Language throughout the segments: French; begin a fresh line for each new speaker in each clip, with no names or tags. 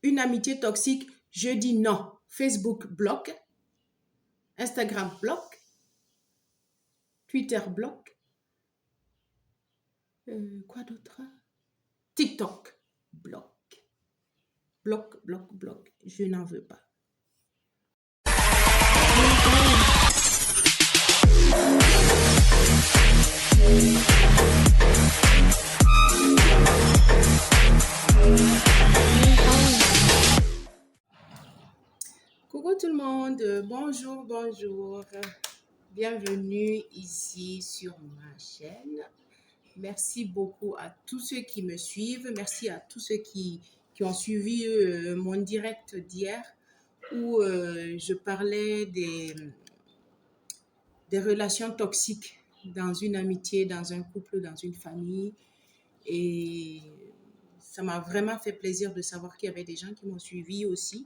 une amitié toxique, je dis non. Facebook bloque, Instagram bloque, Twitter bloque. Quoi d'autre? TikTok bloque. Bloque, bloque, bloque. Je n'en veux pas. Coucou tout le monde, bonjour, bonjour. Bienvenue ici sur ma chaîne. Merci beaucoup à tous ceux qui me suivent. Merci à tous ceux qui ont suivi mon direct d'hier où je parlais des relations toxiques dans une amitié, dans un couple, dans une famille. Et ça m'a vraiment fait plaisir de savoir qu'il y avait des gens qui m'ont suivi aussi.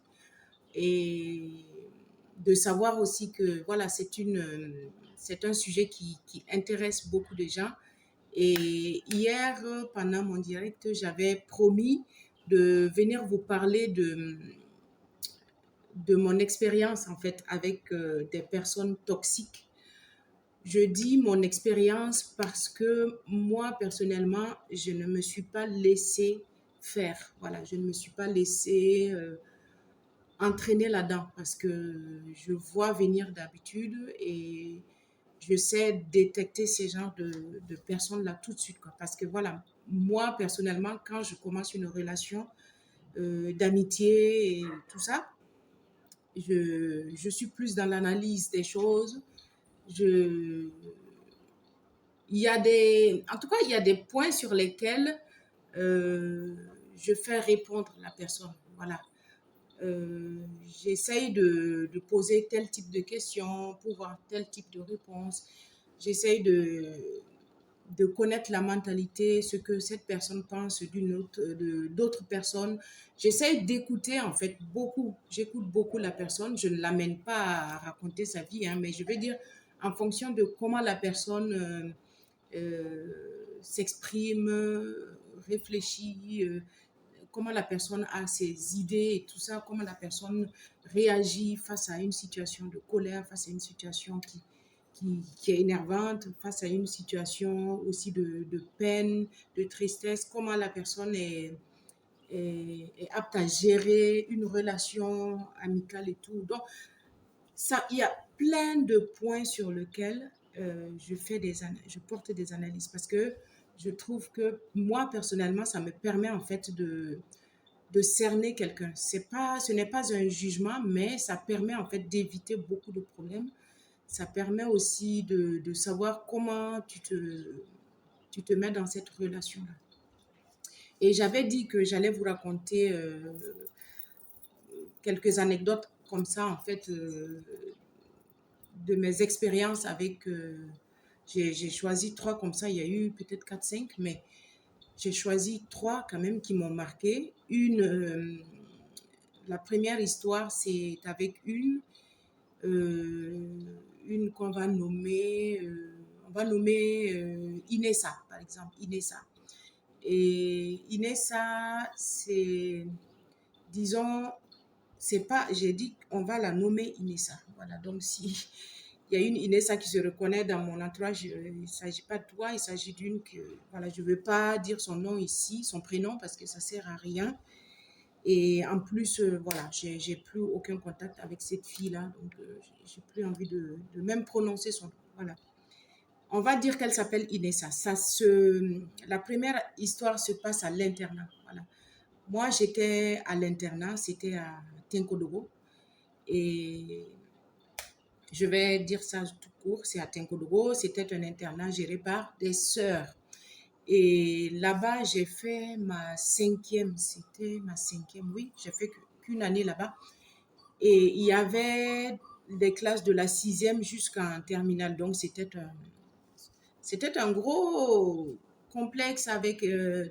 Et de savoir aussi que voilà, c'est un sujet qui intéresse beaucoup de gens. Et hier, pendant mon direct, j'avais promis de venir vous parler de mon expérience en fait avec des personnes toxiques. Je dis mon expérience parce que moi, personnellement, je ne me suis pas laissée faire. Voilà, je ne me suis pas laissée entraîner là-dedans parce que je vois venir d'habitude et je sais détecter ces genres de personnes-là tout de suite, quoi. Parce que voilà, moi, personnellement, quand je commence une relation d'amitié et tout ça, je suis plus dans l'analyse des choses. Il y a en tout cas, il y a des points sur lesquels je fais répondre la personne. Voilà. J'essaye de poser tel type de questions pour voir tel type de réponse. J'essaye de connaître la mentalité, ce que cette personne pense d'autres personnes. J'essaye d'écouter en fait beaucoup. J'écoute beaucoup la personne. Je ne l'amène pas à raconter sa vie, hein, mais je veux dire en fonction de comment la personne s'exprime, réfléchit, comment la personne a ses idées et tout ça, comment la personne réagit face à une situation de colère, face à une situation qui est énervante, face à une situation aussi de peine, de tristesse, comment la personne est apte à gérer une relation amicale et tout. Donc, ça, il y a plein de points sur lesquels je porte des analyses parce que je trouve que moi, personnellement, ça me permet en fait de cerner quelqu'un. Ce n'est pas un jugement, mais ça permet en fait d'éviter beaucoup de problèmes. Ça permet aussi de savoir comment tu te mets dans cette relation-là. Et j'avais dit que j'allais vous raconter quelques anecdotes comme ça, en fait, de mes expériences avec... j'ai choisi 3 comme ça, il y a eu peut-être 4, 5, mais j'ai choisi 3 quand même qui m'ont marqué. La première histoire, c'est avec qu'on va nommer, Inessa, par exemple, Inessa. Et Inessa, c'est, disons, c'est pas, j'ai dit on va la nommer Inessa. Voilà, donc si il y a une Inessa qui se reconnaît dans mon entourage, il ne s'agit pas de toi, il s'agit d'une que, voilà, je ne veux pas dire son nom ici, son prénom, parce que ça ne sert à rien. Et en plus, voilà, j'ai plus aucun contact avec cette fille-là, donc j'ai plus envie de même prononcer son nom. Voilà. On va dire qu'elle s'appelle Inessa. La première histoire se passe à l'internat. Voilà. Moi, j'étais à l'internat, c'était à Tinkodogo. Et je vais dire ça tout court, c'est à Tinkodogo. C'était un internat géré par des sœurs. Et là-bas, j'ai fait c'était ma 5e, oui, j'ai fait qu'une année là-bas. Et il y avait des classes de la 6e jusqu'en terminale. Donc, c'était un gros complexe avec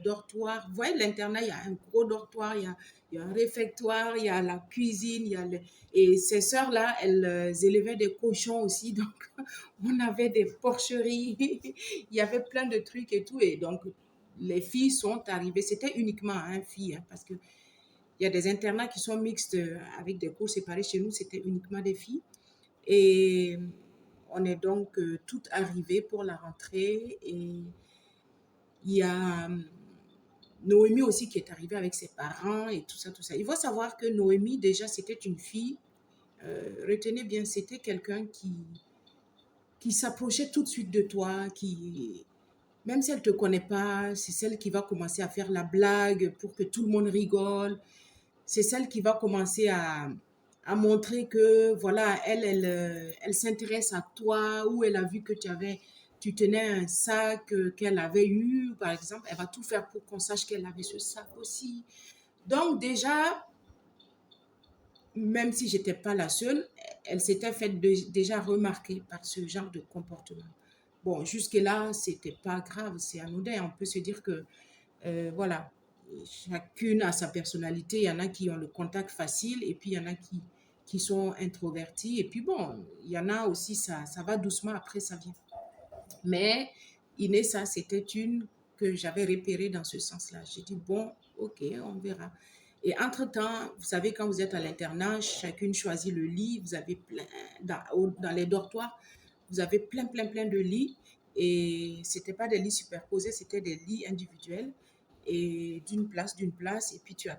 dortoir. Vous voyez, l'internat, il y a un gros dortoir, il y a un réfectoire, il y a la cuisine, et ces sœurs-là, elles élevaient des cochons aussi. Donc, on avait des porcheries, il y avait plein de trucs et tout. Et donc, les filles sont arrivées, c'était uniquement un fille, hein, parce que il y a des internats qui sont mixtes avec des cours séparés. Chez nous, c'était uniquement des filles. Et on est donc toutes arrivées pour la rentrée. Et il y a Noémie aussi qui est arrivée avec ses parents et tout ça, tout ça. Il faut savoir que Noémie, déjà, c'était une fille, retenez bien, c'était quelqu'un qui s'approchait tout de suite de toi, qui, même si elle ne te connaît pas, c'est celle qui va commencer à faire la blague pour que tout le monde rigole. C'est celle qui va commencer à montrer que, voilà, elle s'intéresse à toi, ou elle a vu que tu tenais un sac qu'elle avait eu, par exemple. Elle va tout faire pour qu'on sache qu'elle avait ce sac aussi. Donc, déjà, même si je n'étais pas la seule, elle s'était fait déjà remarquer par ce genre de comportement. Bon, jusque-là, c'était pas grave, c'est anodin. On peut se dire que, voilà, chacune a sa personnalité. Il y en a qui ont le contact facile et puis il y en a qui sont introvertis. Et puis bon, il y en a aussi, ça va doucement, après ça vient. Mais Inessa, c'était une que j'avais repérée dans ce sens-là. J'ai dit, bon, ok, on verra. Et entre-temps, vous savez, quand vous êtes à l'internat, chacune choisit le lit. Vous avez plein, dans les dortoirs, vous avez plein de lits. Et c'était pas des lits superposés, c'était des lits individuels. Et d'une place. Et puis tu as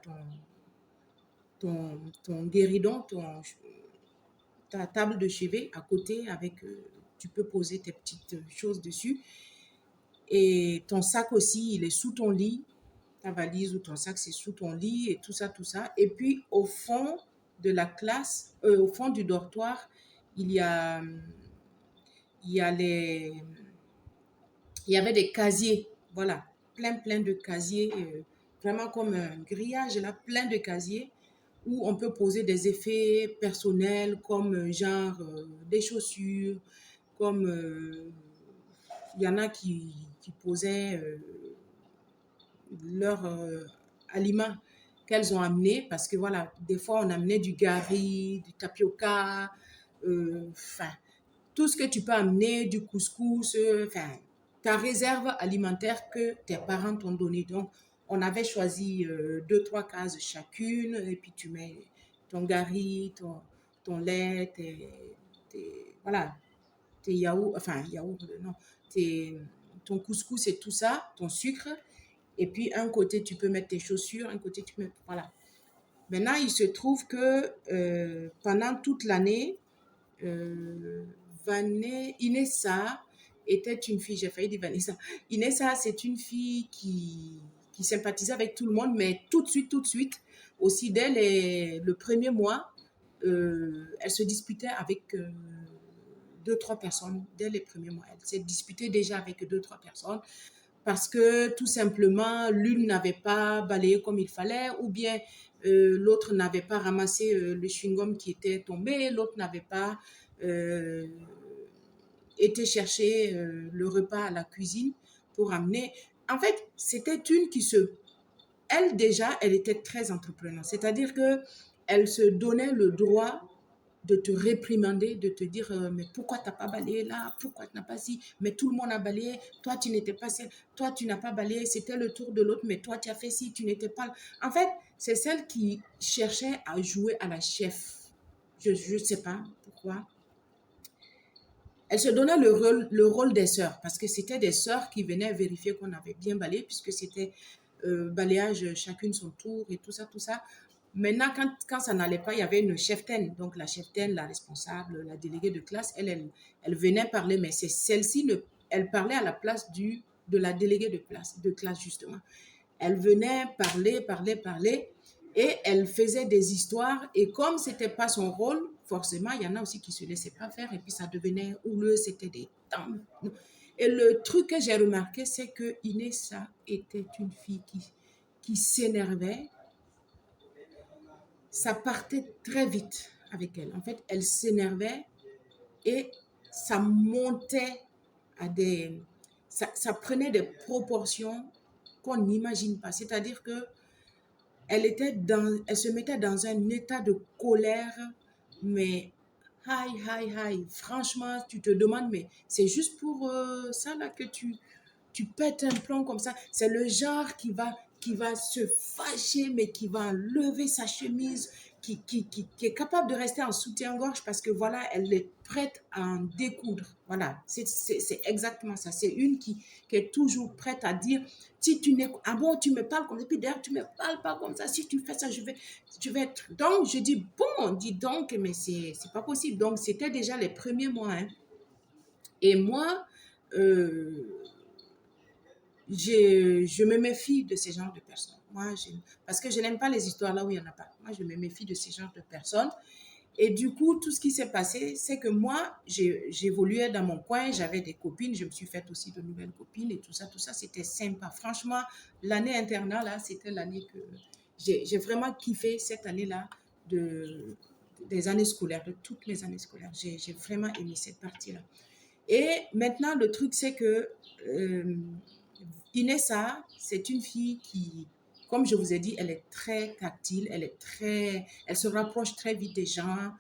ton guéridon, ta table de chevet à côté avec, tu peux poser tes petites choses dessus. Et ton sac aussi, il est sous ton lit. Ta valise ou ton sac, c'est sous ton lit et tout ça, tout ça. Et puis, au fond de la classe, au fond du dortoir, il y a, il y a les, il y avait des casiers, voilà, plein de casiers, vraiment comme un grillage, là, plein de casiers où on peut poser des effets personnels comme genre des chaussures, comme il y en a qui posaient leurs aliments qu'elles ont amenés parce que voilà, des fois on amenait du gari, du tapioca, enfin, tout ce que tu peux amener, du couscous, enfin, ta réserve alimentaire que tes parents t'ont donné. Donc, on avait choisi deux, trois cases chacune, et puis tu mets ton gari, ton lait, voilà, tes yaourts, enfin, yaourts, non, ton couscous et tout ça, ton sucre. Et puis, un côté, tu peux mettre tes chaussures, un côté, tu peux mettre, voilà. Maintenant, il se trouve que pendant toute l'année, euh, Inessa était une fille, j'ai failli dire Vanessa. Inessa, c'est une fille qui sympathisait avec tout le monde, mais tout de suite, aussi dès le premier mois, elle se disputait avec deux, trois personnes dès les premiers mois. Elle s'est disputée déjà avec deux, trois personnes parce que tout simplement, l'une n'avait pas balayé comme il fallait, ou bien l'autre n'avait pas ramassé le chewing-gum qui était tombé, l'autre n'avait pas euh, été chercher le repas à la cuisine pour amener. En fait, c'était une qui se... Elle, déjà, elle était très entreprenante. C'est-à-dire que elle se donnait le droit de te réprimander, de te dire mais pourquoi tu n'as pas balayé là, pourquoi tu n'as pas si, mais tout le monde a balayé, toi tu n'étais pas, toi tu n'as pas balayé, c'était le tour de l'autre, mais toi tu as fait si, tu n'étais pas. En fait, c'est celle qui cherchait à jouer à la chef. Je ne sais pas pourquoi. Elle se donnait le rôle des sœurs, parce que c'était des sœurs qui venaient vérifier qu'on avait bien balayé, puisque c'était balayage chacune son tour et tout ça, tout ça. Maintenant, quand ça n'allait pas, il y avait une cheftaine. Donc, la cheftaine, la responsable, la déléguée de classe, elle venait parler, mais c'est celle-ci, elle parlait à la place de la déléguée de classe, justement. Elle venait parler, et elle faisait des histoires. Et comme ce n'était pas son rôle, forcément, il y en a aussi qui ne se laissaient pas faire, et puis ça devenait houleux, c'était des temps. Et le truc que j'ai remarqué, c'est que Inessa était une fille qui s'énervait. Ça partait très vite avec elle. En fait, elle s'énervait et ça montait à des... Ça prenait des proportions qu'on n'imagine pas. C'est-à-dire que elle se mettait dans un état de colère, mais high. Franchement, tu te demandes, mais c'est juste pour ça là que tu pètes un plomb comme ça. C'est le genre qui va se fâcher, mais qui va enlever sa chemise, qui est capable de rester en soutien-gorge parce que voilà, elle est prête à en découdre. Voilà, c'est exactement ça. C'est une qui est toujours prête à dire, si tu n'es, ah bon, tu me parles comme ça, puis d'ailleurs, tu me parles pas comme ça, si tu fais ça, je vais être. Donc, je dis, bon, dis donc, mais c'est pas possible. Donc, c'était déjà les premiers mois, hein. Et moi, euh, je me méfie de ce genre de personnes. Moi, parce que je n'aime pas les histoires là où il n'y en a pas. Moi, je me méfie de ce genre de personnes. Et du coup, tout ce qui s'est passé, c'est que moi, j'évoluais dans mon coin, j'avais des copines, je me suis faite aussi de nouvelles copines et tout ça, c'était sympa. Franchement, l'année internat, là, c'était l'année que j'ai vraiment kiffé cette année-là des années scolaires, de toutes mes années scolaires. J'ai vraiment aimé cette partie-là. Et maintenant, le truc, c'est que euh, Inessa, c'est une fille qui, comme je vous ai dit, elle est très tactile, elle se rapproche très vite des gens.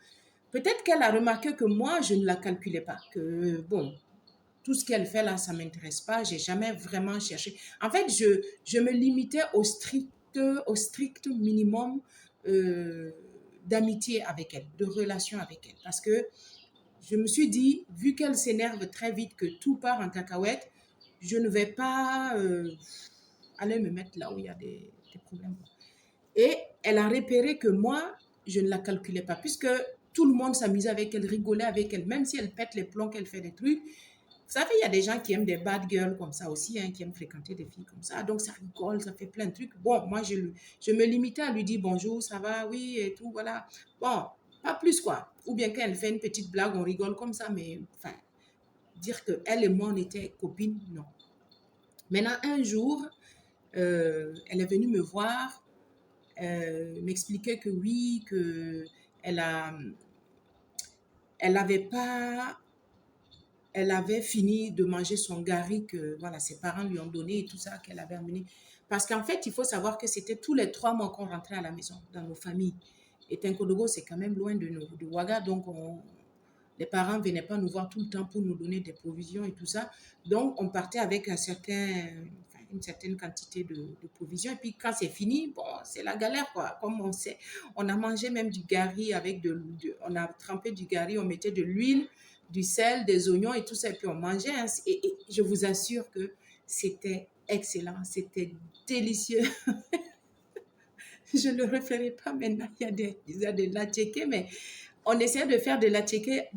Peut-être qu'elle a remarqué que moi, je ne la calculais pas, que bon, tout ce qu'elle fait là, ça ne m'intéresse pas, j'ai jamais vraiment cherché. En fait, je me limitais au strict minimum d'amitié avec elle, de relation avec elle, parce que je me suis dit, vu qu'elle s'énerve très vite, que tout part en cacahuète, je ne vais pas aller me mettre là où il y a des problèmes. Et elle a repéré que moi, je ne la calculais pas, puisque tout le monde s'amusait avec elle, rigolait avec elle, même si elle pète les plombs, qu'elle fait des trucs. Vous savez, il y a des gens qui aiment des bad girls comme ça aussi, hein, qui aiment fréquenter des filles comme ça. Donc, ça rigole, ça fait plein de trucs. Bon, moi, je me limitais à lui dire bonjour, ça va, oui, et tout, voilà. Bon, pas plus, quoi. Ou bien quand elle fait une petite blague, on rigole comme ça, mais enfin, dire que elle et moi, on était copines, non. Maintenant, un jour, elle est venue me voir, m'expliquer que oui, que elle a, elle avait pas, elle avait fini de manger son gari que voilà, ses parents lui ont donné et tout ça qu'elle avait amené. Parce qu'en fait, il faut savoir que c'était tous les 3 mois qu'on rentrait à la maison, dans nos familles. Et Tinkodogo, c'est quand même loin de nous, de Ouaga, donc les parents ne venaient pas nous voir tout le temps pour nous donner des provisions et tout ça. Donc, on partait avec une certaine quantité de provisions. Et puis, quand c'est fini, bon, c'est la galère, quoi. Comme on sait, on a mangé même du gari avec on a trempé du gari, on mettait de l'huile, du sel, des oignons et tout ça. Et puis, on mangeait, hein. Et je vous assure que c'était excellent, c'était délicieux. Je ne le referai pas maintenant. Il y a des latchekés, mais on essayait de faire de la tchéké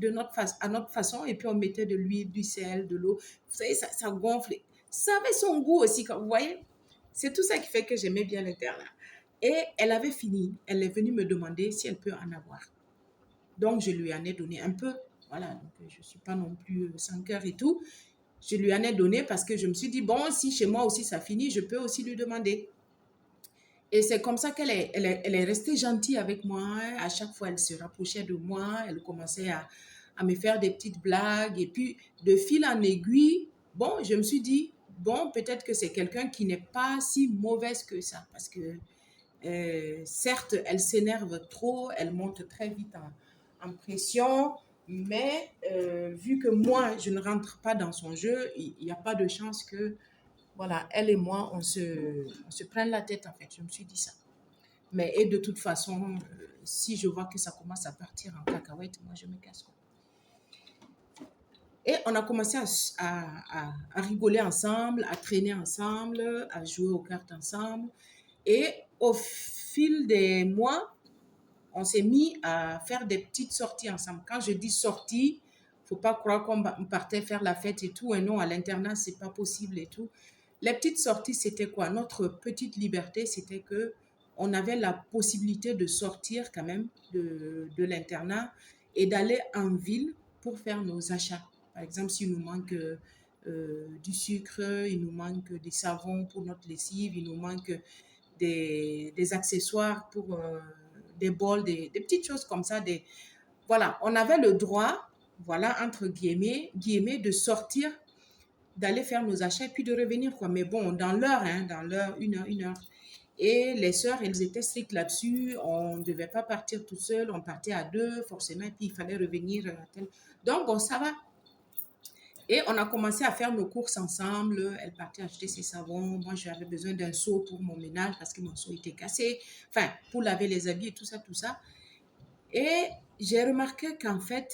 à notre façon et puis on mettait de l'huile, du sel, de l'eau. Vous savez, ça gonflait. Ça avait son goût aussi, vous voyez. C'est tout ça qui fait que j'aimais bien l'internat. Et elle avait fini. Elle est venue me demander si elle peut en avoir. Donc, je lui en ai donné un peu. Voilà, donc je ne suis pas non plus sans cœur et tout. Je lui en ai donné parce que je me suis dit, bon, si chez moi aussi ça finit, je peux aussi lui demander. Et c'est comme ça elle est restée gentille avec moi. À chaque fois, elle se rapprochait de moi. Elle commençait à me faire des petites blagues. Et puis, de fil en aiguille, bon, je me suis dit, bon, peut-être que c'est quelqu'un qui n'est pas si mauvaise que ça. Parce que, certes, elle s'énerve trop. Elle monte très vite en pression. Mais vu que moi, je ne rentre pas dans son jeu, il n'y a pas de chance que voilà, elle et moi, on se prenne la tête, en fait. Je me suis dit ça. Mais et de toute façon, si je vois que ça commence à partir en cacahuète, moi, je me casse, quoi. Et on a commencé à rigoler ensemble, à traîner ensemble, à jouer aux cartes ensemble. Et au fil des mois, on s'est mis à faire des petites sorties ensemble. Quand je dis sorties, faut pas croire qu'on partait faire la fête et tout. Et non, à l'internat, c'est pas possible et tout. Les petites sorties, c'était quoi? Notre petite liberté, c'était que on avait la possibilité de sortir quand même de l'internat et d'aller en ville pour faire nos achats. Par exemple, s'il nous manque du sucre, il nous manque des savons pour notre lessive, il nous manque des accessoires pour des bols, des petites choses comme ça. Voilà, on avait le droit, voilà, entre guillemets, de sortir, d'aller faire nos achats et puis de revenir, quoi. Mais bon, dans l'heure, hein, dans l'heure, une heure. Et les sœurs, elles étaient strictes là-dessus. On ne devait pas partir tout seul, on partait à deux, forcément, et puis il fallait revenir. Donc, bon, ça va. Et on a commencé à faire nos courses ensemble. Elle partait acheter ses savons. Moi, j'avais besoin d'un seau pour mon ménage parce que mon seau était cassé. Enfin, pour laver les habits et tout ça, tout ça. Et j'ai remarqué qu'en fait,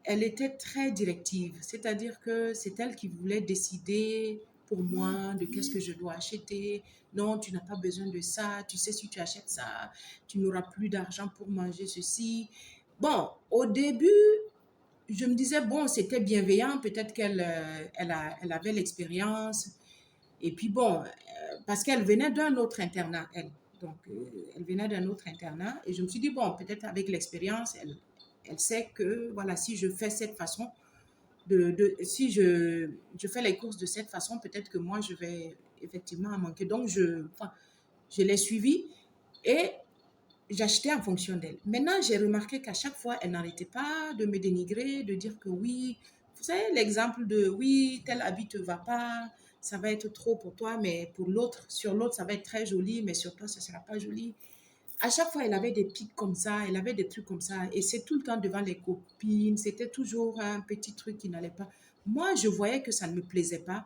elle était très directive. C'est-à-dire que c'est elle qui voulait décider pour moi de qu'est-ce que je dois acheter. Non, tu n'as pas besoin de ça. Tu sais, si tu achètes ça, tu n'auras plus d'argent pour manger ceci. Bon, au début, je me disais, bon, c'était bienveillant. Peut-être elle avait l'expérience. Et puis bon, parce qu'elle venait d'un autre internat, elle. Donc, elle venait d'un autre internat. Et je me suis dit, bon, peut-être avec l'expérience, elle sait que, voilà, si je fais cette façon, si je fais les courses de cette façon, peut-être que moi, je vais effectivement en manquer. Donc, enfin, je l'ai suivie et j'achetais en fonction d'elle. Maintenant, j'ai remarqué qu'à chaque fois, elle n'arrêtait pas de me dénigrer, de dire que oui, vous savez, l'exemple de oui, tel habit te va pas, ça va être trop pour toi, mais pour l'autre, sur l'autre, ça va être très joli, mais sur toi, ça sera pas joli. À chaque fois, elle avait des pics comme ça, elle avait des trucs comme ça, et c'est tout le temps devant les copines, c'était toujours un petit truc qui n'allait pas. Moi, je voyais que ça ne me plaisait pas.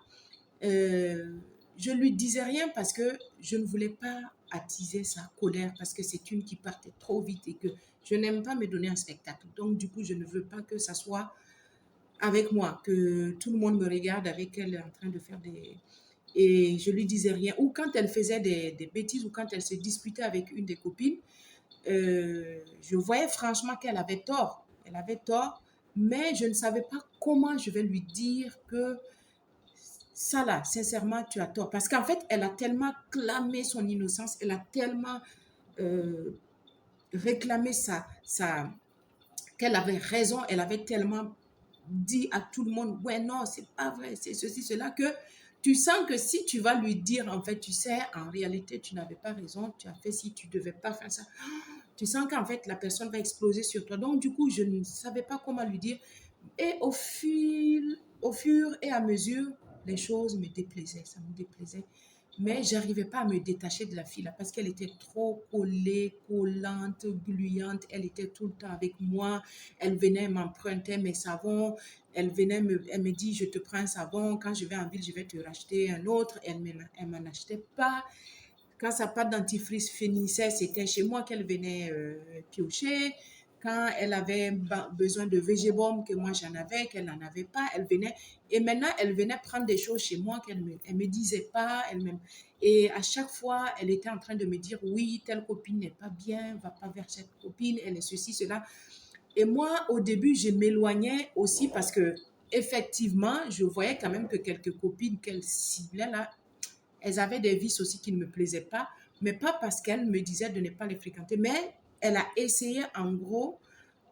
Euh, je lui disais rien parce que je ne voulais pas attiser sa colère parce que c'est une qui partait trop vite et que je n'aime pas me donner un spectacle. Donc, du coup, je ne veux pas que ça soit avec moi, que tout le monde me regarde avec elle en train de faire des... Et je lui disais rien. Ou quand elle faisait des bêtises ou quand elle se disputait avec une des copines, je voyais franchement qu'elle avait tort. Elle avait tort, mais je ne savais pas comment je vais lui dire que ça là, sincèrement, tu as tort. Parce qu'en fait, elle a tellement clamé son innocence, elle a tellement euh, réclamé qu'elle avait raison, elle avait tellement dit à tout le monde, ouais, non, c'est pas vrai, c'est ceci, cela, que tu sens que si tu vas lui dire, en fait, tu sais, en réalité, tu n'avais pas raison, tu as fait si tu devais pas faire ça. Tu sens qu'en fait, la personne va exploser sur toi. Donc, du coup, je ne savais pas comment lui dire. Et au fur et à mesure, les choses me déplaisaient, ça me déplaisait. Mais j'arrivais pas à me détacher de la fille là parce qu'elle était trop collée, collante, gluante. Elle était tout le temps avec moi. Elle venait m'emprunter mes savons. Elle me dit, je te prends un savon. Quand je vais en ville, je vais te racheter un autre. Elle m'en achetait pas. Quand sa pâte dentifrice finissait, c'était chez moi qu'elle venait piocher. Quand elle avait besoin de végébaume, que moi j'en avais, qu'elle n'en avait pas, elle venait. Et maintenant, elle venait prendre des choses chez moi qu'elle me disait pas elle-même. Et à chaque fois, elle était en train de me dire, oui, telle copine n'est pas bien, va pas vers cette copine, elle est ceci, cela. Et moi, au début, je m'éloignais aussi parce que, effectivement, je voyais quand même que quelques copines qu'elle ciblait là, elles avaient des vices aussi qui ne me plaisaient pas, mais pas parce qu'elle me disait de ne pas les fréquenter, mais elle a essayé en gros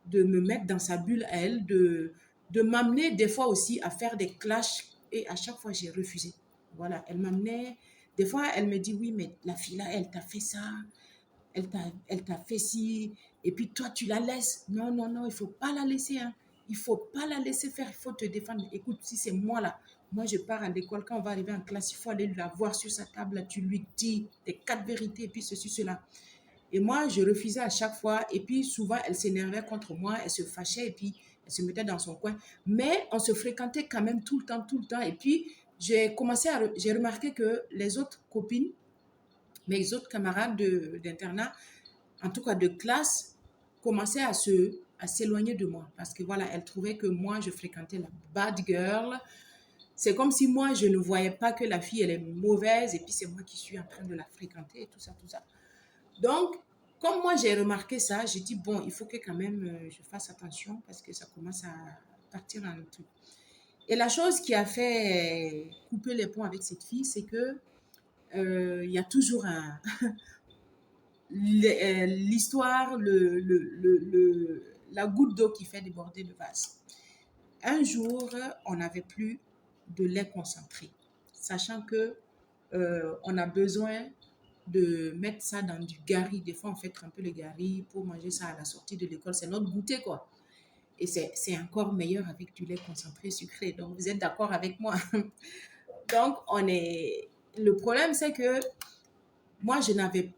de me mettre dans sa bulle à elle, de m'amener des fois aussi à faire des clashs et à chaque fois j'ai refusé. Voilà, elle m'amenait, des fois elle me dit oui, mais la fille là, elle t'a fait ça, elle t'a fait ci, et puis toi, tu la laisses. Non, non, non, il ne faut pas la laisser. Hein. Il ne faut pas la laisser faire, il faut te défendre. Écoute, si c'est moi là, moi je pars à l'école, quand on va arriver en classe, il faut aller la voir sur sa table, là, tu lui dis tes quatre vérités, et puis ceci, cela. Et moi, je refusais à chaque fois, et puis souvent, elle s'énervait contre moi, elle se fâchait, et puis elle se mettait dans son coin. Mais on se fréquentait quand même tout le temps. Et puis, j'ai remarqué que les autres copines, mes autres camarades d'internat, en tout cas de classe, commençaient à s'éloigner de moi parce que voilà, elles trouvaient que moi, je fréquentais la bad girl. C'est comme si moi, je ne voyais pas que la fille, elle est mauvaise et puis c'est moi qui suis en train de la fréquenter et tout ça, tout ça. Donc, comme moi, j'ai remarqué ça, j'ai dit, bon, il faut que quand même je fasse attention parce que ça commence à partir en truc. Et la chose qui a fait couper les ponts avec cette fille, c'est que il y a toujours l'histoire, la goutte d'eau qui fait déborder le vase. Un jour, on n'avait plus de lait concentré, sachant que on a besoin de mettre ça dans du gari. Des fois, on fait tremper le gari pour manger ça à la sortie de l'école. C'est notre goûter, quoi. Et c'est encore meilleur avec du lait concentré sucré. Donc, vous êtes d'accord avec moi? Donc, le problème, c'est que moi, je n'avais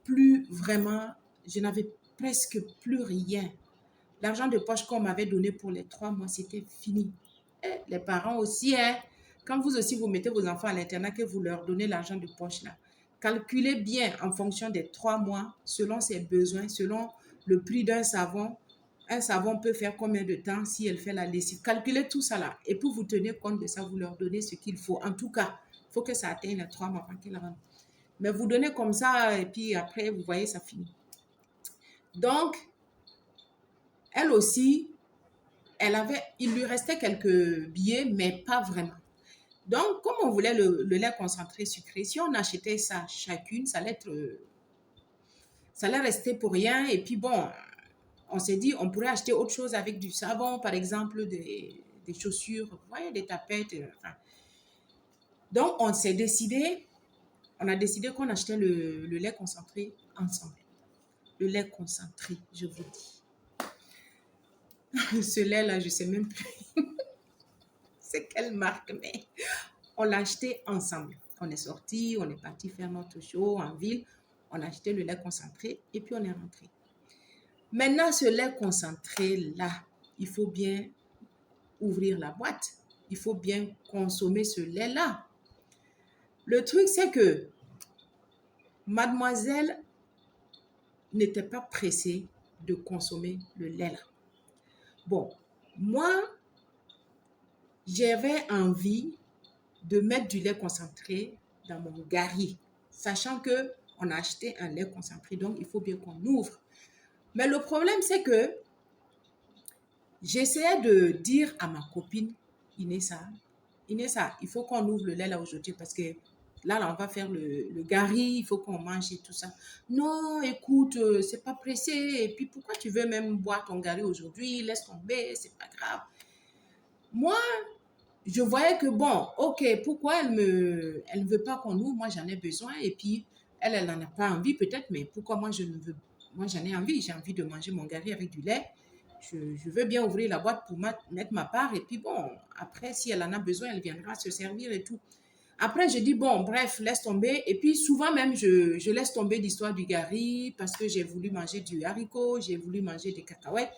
presque plus rien. L'argent de poche qu'on m'avait donné pour les 3 mois, c'était fini. Les parents aussi, hein, quand vous aussi vous mettez vos enfants à l'internat, que vous leur donnez l'argent de poche là, calculez bien en fonction des 3 mois, selon ses besoins, selon le prix d'un savon. Un savon peut faire combien de temps si elle fait la lessive? Calculez tout ça là. Et pour vous tenir compte de ça, vous leur donnez ce qu'il faut. En tout cas, il faut que ça atteigne les 3 mois avant qu'elle rentre. Mais vous donnez comme ça et puis après, vous voyez, ça finit. Donc, elle aussi, il lui restait quelques billets, mais pas vraiment. Donc, comme on voulait le lait concentré sucré, si on achetait ça chacune, ça allait rester pour rien. Et puis bon, on s'est dit, on pourrait acheter autre chose avec du savon, par exemple, des chaussures, vous voyez, des tapettes. Enfin. Donc, on a décidé qu'on achetait le lait concentré ensemble. Le lait concentré, je vous dis. Ce lait-là, je ne sais même plus c'est quelle marque, mais on l'a acheté ensemble. On est sorti, on est parti faire notre show en ville. On a acheté le lait concentré et puis on est rentré. Maintenant, ce lait concentré-là, il faut bien ouvrir la boîte. Il faut bien consommer ce lait-là. Le truc, c'est que mademoiselle n'était pas pressée de consommer le lait-là. Bon, moi, j'avais envie de mettre du lait concentré dans mon gari, sachant que on a acheté un lait concentré, donc il faut bien qu'on ouvre. Mais le problème, c'est que j'essayais de dire à ma copine, Inessa, il faut qu'on ouvre le lait là aujourd'hui parce que là, on va faire le gari, il faut qu'on mange et tout ça. Non, écoute, c'est pas pressé. Et puis, pourquoi tu veux même boire ton gari aujourd'hui? Laisse tomber, c'est pas grave. Moi, je voyais que bon, ok, pourquoi elle ne veut pas qu'on ouvre? Moi, j'en ai besoin. Et puis, elle n'en a pas envie peut-être, mais pourquoi moi, moi, j'en ai envie. J'ai envie de manger mon gari avec du lait. Je veux bien ouvrir la boîte pour mettre ma part. Et puis, bon, après, si elle en a besoin, elle viendra se servir et tout. Après, je dis, bon, bref, laisse tomber. Et puis, souvent même, je laisse tomber l'histoire du gari parce que j'ai voulu manger du haricot, j'ai voulu manger des cacahuètes.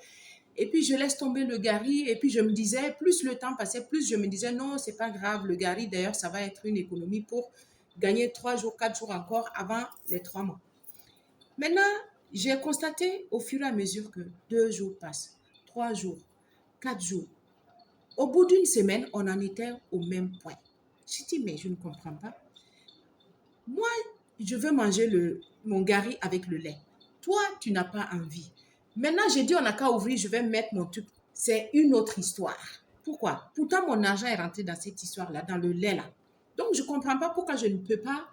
Et puis, je laisse tomber le gari. Et puis, je me disais, plus le temps passait, plus je me disais, non, c'est pas grave. Le gari, d'ailleurs, ça va être une économie pour gagner 3 jours, 4 jours encore avant les 3 mois. Maintenant, j'ai constaté au fur et à mesure que 2 jours passent, 3 jours, 4 jours. Au bout d'une semaine, on en était au même point. Je dis, mais je ne comprends pas. Moi, je veux manger mon gari avec le lait. Toi, tu n'as pas envie. Maintenant, j'ai dit, on n'a qu'à ouvrir, je vais mettre mon truc. C'est une autre histoire. Pourquoi? Pourtant, mon argent est rentré dans cette histoire-là, dans le lait-là. Donc, je ne comprends pas pourquoi je ne peux pas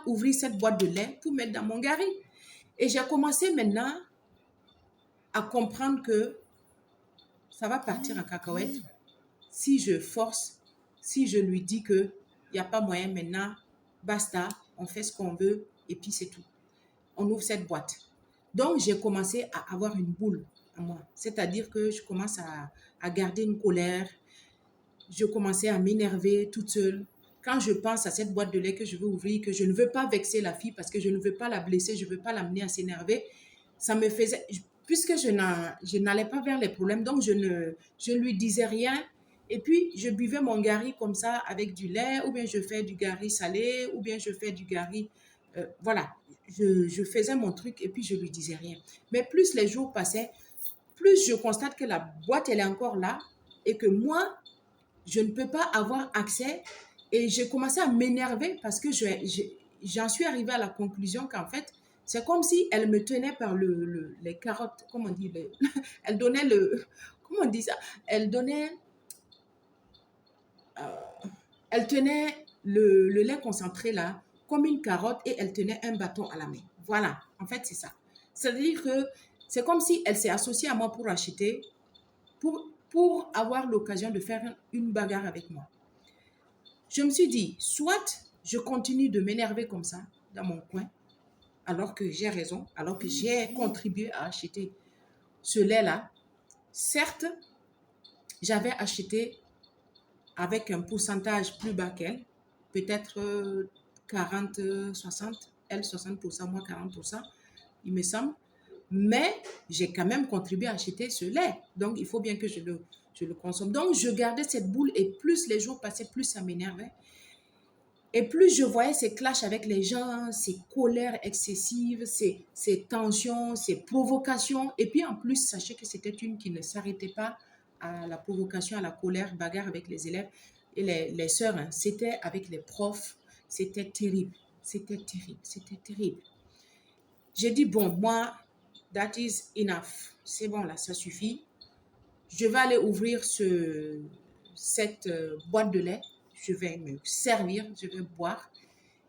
ouvrir cette boîte de lait pour mettre dans mon gari. Et j'ai commencé maintenant à comprendre que ça va partir en cacahuète si je force, si je lui dis qu'il n'y a pas moyen maintenant, basta, on fait ce qu'on veut et puis c'est tout. On ouvre cette boîte. Donc, j'ai commencé à avoir une boule en moi. C'est-à-dire que je commence à garder une colère. Je commençais à m'énerver toute seule. Quand je pense à cette boîte de lait que je veux ouvrir, que je ne veux pas vexer la fille parce que je ne veux pas la blesser, je ne veux pas l'amener à s'énerver, ça me faisait... Puisque je n'allais pas vers les problèmes, donc je ne lui disais rien. Et puis, je buvais mon gari comme ça avec du lait, ou bien je fais du gari salé, ou bien je fais du gari... voilà, je faisais mon truc et puis je lui disais rien. Mais plus les jours passaient, plus je constate que la boîte, elle est encore là et que moi, je ne peux pas avoir accès. Et j'ai commencé à m'énerver parce que j'en suis arrivée à la conclusion qu'en fait, c'est comme si elle me tenait par les carottes, comment on dit, elle donnait comment on dit ça? Elle donnait, elle tenait le lait concentré là, comme une carotte et elle tenait un bâton à la main. Voilà, en fait, c'est ça. C'est-à-dire que c'est comme si elle s'est associée à moi pour acheter, pour avoir l'occasion de faire une bagarre avec moi. Je me suis dit, soit je continue de m'énerver comme ça dans mon coin, alors que j'ai raison, alors que j'ai contribué à acheter ce lait-là. Certes, j'avais acheté avec un pourcentage plus bas qu'elle, peut-être 40, 60, elle 60%, moi 40%, il me semble. mais j'ai quand même contribué à acheter ce lait. Donc, il faut bien que je le consomme. Donc, je gardais cette boule et plus les jours passaient, plus ça m'énervait. Et plus je voyais ces clashs avec les gens, ces colères excessives, ces tensions, ces provocations. Et puis en plus, sachez que c'était une qui ne s'arrêtait pas à la provocation, à la colère, bagarre avec les élèves et les sœurs. Hein. C'était avec les profs. C'était terrible. C'était terrible. C'était terrible. J'ai dit, bon, moi, that is enough. C'est bon, là, ça suffit. Je vais aller ouvrir cette boîte de lait. Je vais me servir, je vais boire.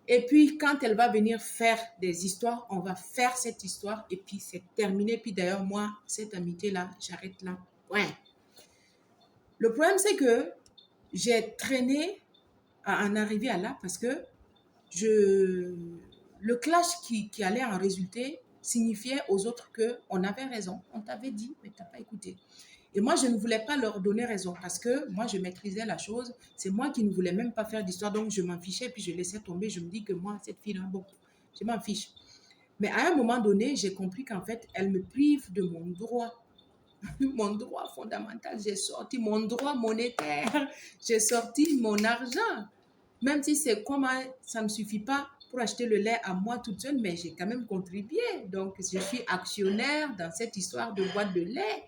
Et puis, quand elle va venir faire des histoires, on va faire cette histoire et puis c'est terminé. Puis d'ailleurs, moi, cette amitié-là, j'arrête là. Ouais. Le problème, c'est que j'ai traîné à en arriver à là parce que le clash qui allait en résulter signifiait aux autres qu'on avait raison. On t'avait dit, mais tu n'as pas écouté. Et moi, je ne voulais pas leur donner raison parce que moi, je maîtrisais la chose. C'est moi qui ne voulais même pas faire d'histoire, donc je m'en fichais, puis je laissais tomber. Je me dis que moi, cette fille-là, bon, je m'en fiche. Mais à un moment donné, j'ai compris qu'en fait, elle me prive de mon droit, mon droit fondamental. J'ai sorti mon droit monétaire, j'ai sorti mon argent. Même si c'est comment, ça ne me suffit pas pour acheter le lait à moi toute seule, mais j'ai quand même contribué. Donc, je suis actionnaire dans cette histoire de boîte de lait.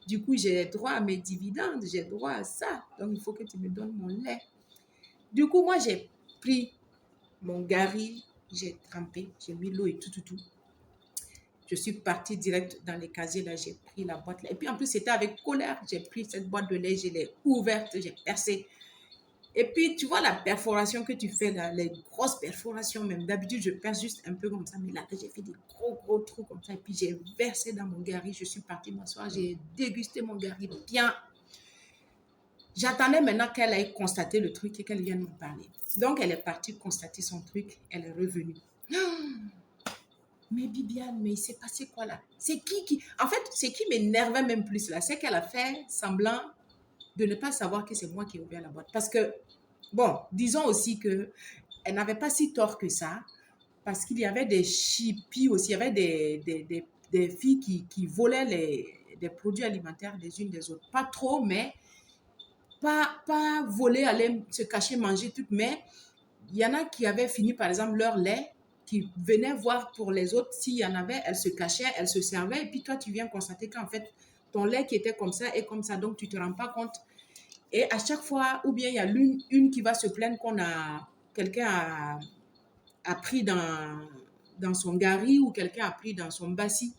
Du coup, j'ai droit à mes dividendes, j'ai droit à ça. Donc, il faut que tu me donnes mon lait. Du coup, moi, j'ai pris mon gari, j'ai trempé, j'ai mis l'eau et tout. Je suis partie direct dans les casiers, là, j'ai pris la boîte là. Et puis, en plus, c'était avec colère. J'ai pris cette boîte de lait, je l'ai ouverte, j'ai percé. Et puis, tu vois la perforation que tu fais là, les grosses perforations même. D'habitude, je perce juste un peu comme ça, mais là, j'ai fait des gros trous comme ça. Et puis, j'ai versé dans mon gari. Je suis partie m'asseoir. J'ai dégusté mon gari bien. J'attendais maintenant qu'elle aille constater le truc et qu'elle vienne me parler. Donc, elle est partie constater son truc. Elle est revenue. Mais Bibiane, mais il s'est passé quoi là? C'est qui? En fait, c'est qui m'énervait même plus là, c'est qu'elle a fait semblant de ne pas savoir que c'est moi qui ai ouvert la boîte. Parce que, bon, disons aussi que elle n'avait pas si tort que ça, parce qu'il y avait des chippies aussi, il y avait des filles qui volaient des produits alimentaires des unes des autres. Pas trop, mais pas voler, aller se cacher, manger tout, mais il y en a qui avaient fini, par exemple, leur lait, qui venaient voir pour les autres s'il y en avait, elles se cachaient, elles se servaient, et puis toi, tu viens constater qu'en fait, ton lait qui était comme ça est comme ça, donc tu ne te rends pas compte. Et à chaque fois, ou bien il y a une qui va se plaindre quelqu'un a pris dans son gari ou quelqu'un a pris dans son bassi,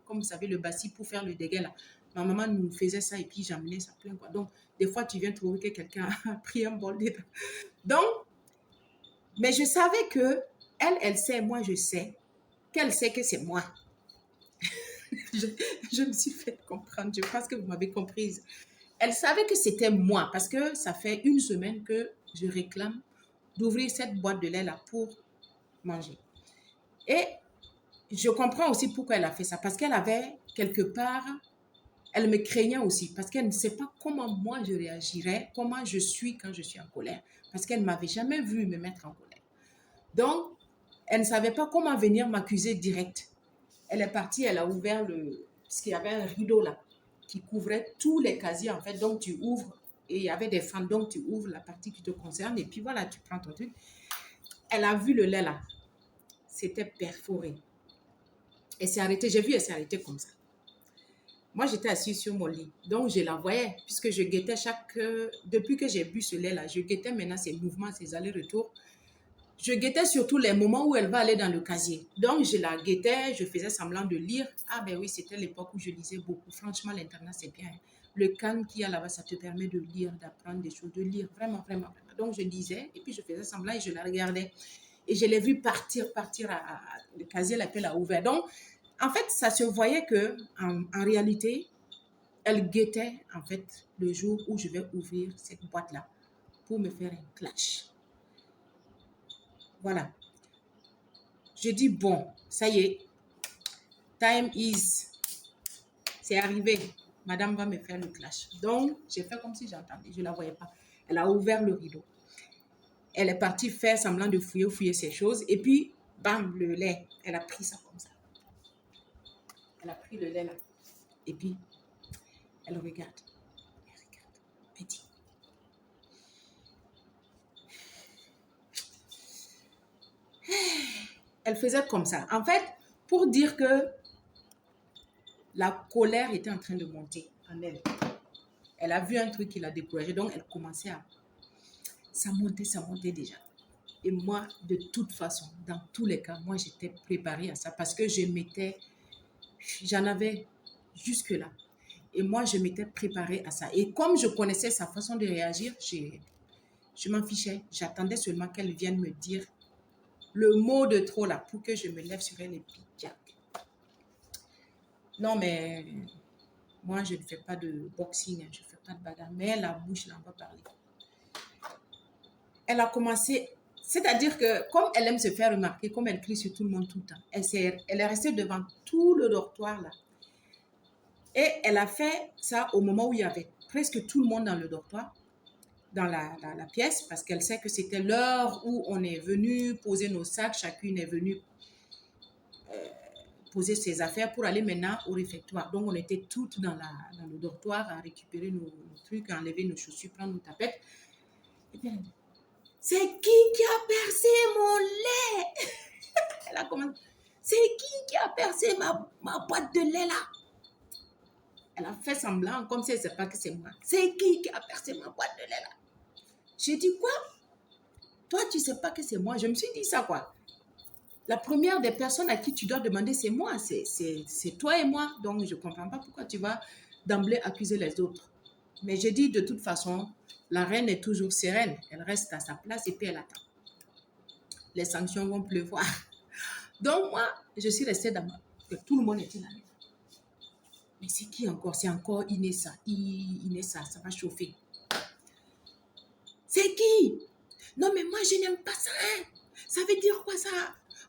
comme vous savez, le bassi pour faire le dégât là. Ma maman nous faisait ça et puis j'amenais ça plein quoi. Donc, des fois, tu viens trouver que quelqu'un a pris un bol dedans. Donc, mais je savais que elle sait, moi je sais, qu'elle sait que c'est moi. je me suis fait comprendre, je pense que vous m'avez comprise. Elle savait que c'était moi parce que ça fait une semaine que je réclame d'ouvrir cette boîte de lait là pour manger. Et je comprends aussi pourquoi elle a fait ça parce qu'elle avait quelque part, elle me craignait aussi parce qu'elle ne sait pas comment moi je réagirais, comment je suis quand je suis en colère parce qu'elle ne m'avait jamais vu me mettre en colère. Donc, elle ne savait pas comment venir m'accuser direct. Elle est partie, elle a ouvert parce qu'il y avait un rideau là qui couvrait tous les casiers en fait. Donc, tu ouvres et il y avait des fans. Donc, tu ouvres la partie qui te concerne et puis voilà, tu prends ton truc. Elle a vu le lait là. C'était perforé. Elle s'est arrêtée. J'ai vu, elle s'est arrêtée comme ça. Moi, j'étais assise sur mon lit. Donc, je la voyais puisque je guettais depuis que j'ai bu ce lait là, je guettais maintenant ses mouvements, ses allers-retours. Je guettais surtout les moments où elle va aller dans le casier. Donc, je la guettais, je faisais semblant de lire. Ah ben oui, c'était l'époque où je lisais beaucoup. Franchement, l'internat, c'est bien. Le calme qu'il y a là-bas, ça te permet de lire, d'apprendre des choses, de lire. Vraiment, vraiment, vraiment. Donc, je lisais et puis je faisais semblant et je la regardais. Et je l'ai vue partir. Le casier, l'appel a ouvert. Donc, en fait, ça se voyait que en réalité, elle guettait, en fait, le jour où je vais ouvrir cette boîte-là pour me faire un clash. Voilà. Je dis, bon, ça y est, time is, c'est arrivé. Madame va me faire le clash. Donc, j'ai fait comme si j'entendais, je ne la voyais pas. Elle a ouvert le rideau. Elle est partie faire semblant de fouiller ses choses. Et puis, bam, le lait. Elle a pris ça comme ça. Elle a pris le lait là. Et puis, elle regarde. Elle regarde. Elle dit, elle faisait comme ça. En fait, pour dire que la colère était en train de monter en elle. Elle a vu un truc qui l'a découragée, donc elle commençait à... Ça montait déjà. Et moi, de toute façon, dans tous les cas, moi, j'étais préparée à ça parce que j'en avais jusque-là. Et moi, je m'étais préparée à ça. Et comme je connaissais sa façon de réagir, je m'en fichais. J'attendais seulement qu'elle vienne me dire le mot de trop là pour que je me lève sur elle et puis tiens. Non, mais moi, je ne fais pas de boxing, je ne fais pas de bagarre. Mais la bouche, là, on va parler. Elle a commencé, c'est-à-dire que comme elle aime se faire remarquer, comme elle crie sur tout le monde tout le temps, elle est restée devant tout le dortoir là. Et elle a fait ça au moment où il y avait presque tout le monde dans le dortoir, dans la pièce, parce qu'elle sait que c'était l'heure où on est venu poser nos sacs, chacune est venue poser ses affaires pour aller maintenant au réfectoire. Donc, on était toutes dans le dortoir à récupérer nos trucs, à enlever nos chaussures, prendre nos tapettes. Et puis, elle a dit, c'est qui a percé mon lait? Elle a commencé, c'est qui a percé ma boîte de lait là? Elle a fait semblant comme si elle ne sait pas que c'est moi. C'est qui a percé ma boîte de lait là? J'ai dit quoi? Toi, tu ne sais pas que c'est moi. Je me suis dit ça quoi. La première des personnes à qui tu dois demander, c'est moi. C'est toi et moi. Donc, je ne comprends pas pourquoi tu vas d'emblée accuser les autres. Mais j'ai dit de toute façon, la reine est toujours sereine. Elle reste à sa place et puis elle attend. Les sanctions vont pleuvoir. Donc, moi, je suis restée dans tout le monde était là. Mais c'est qui encore? C'est encore Inessa. Inessa, ça va chauffer. C'est qui? Non, mais moi, je n'aime pas ça. Hein? Ça veut dire quoi ça?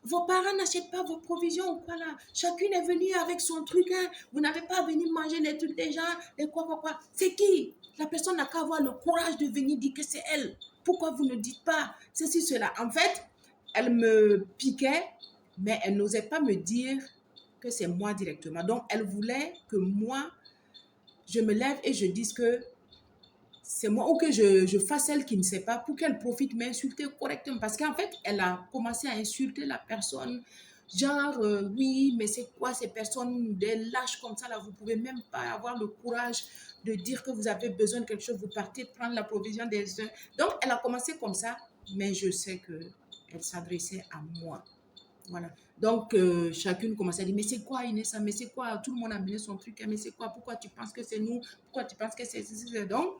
Vos parents n'achètent pas vos provisions ou quoi là? Chacune est venue avec son truc. Hein? Vous n'avez pas venu manger les trucs des gens. Et quoi. C'est qui? La personne n'a qu'à avoir le courage de venir dire que c'est elle. Pourquoi vous ne dites pas ceci, cela? En fait, elle me piquait, mais elle n'osait pas me dire que c'est moi directement. Donc, elle voulait que moi, je me lève et je dise que c'est moi ou que je fasse celle qui ne sait pas pour qu'elle profite m'insulter correctement. Parce qu'en fait, elle a commencé à insulter la personne. Genre, oui, mais c'est quoi ces personnes, des lâches comme ça, là, vous ne pouvez même pas avoir le courage de dire que vous avez besoin de quelque chose, vous partez prendre la provision des uns. Donc, elle a commencé comme ça, mais je sais qu'elle s'adressait à moi. Voilà. Donc, chacune commençait à dire, mais c'est quoi Inessa, mais c'est quoi? Tout le monde a amené son truc, mais c'est quoi? Pourquoi tu penses que c'est nous? Pourquoi tu penses que c'est... Donc,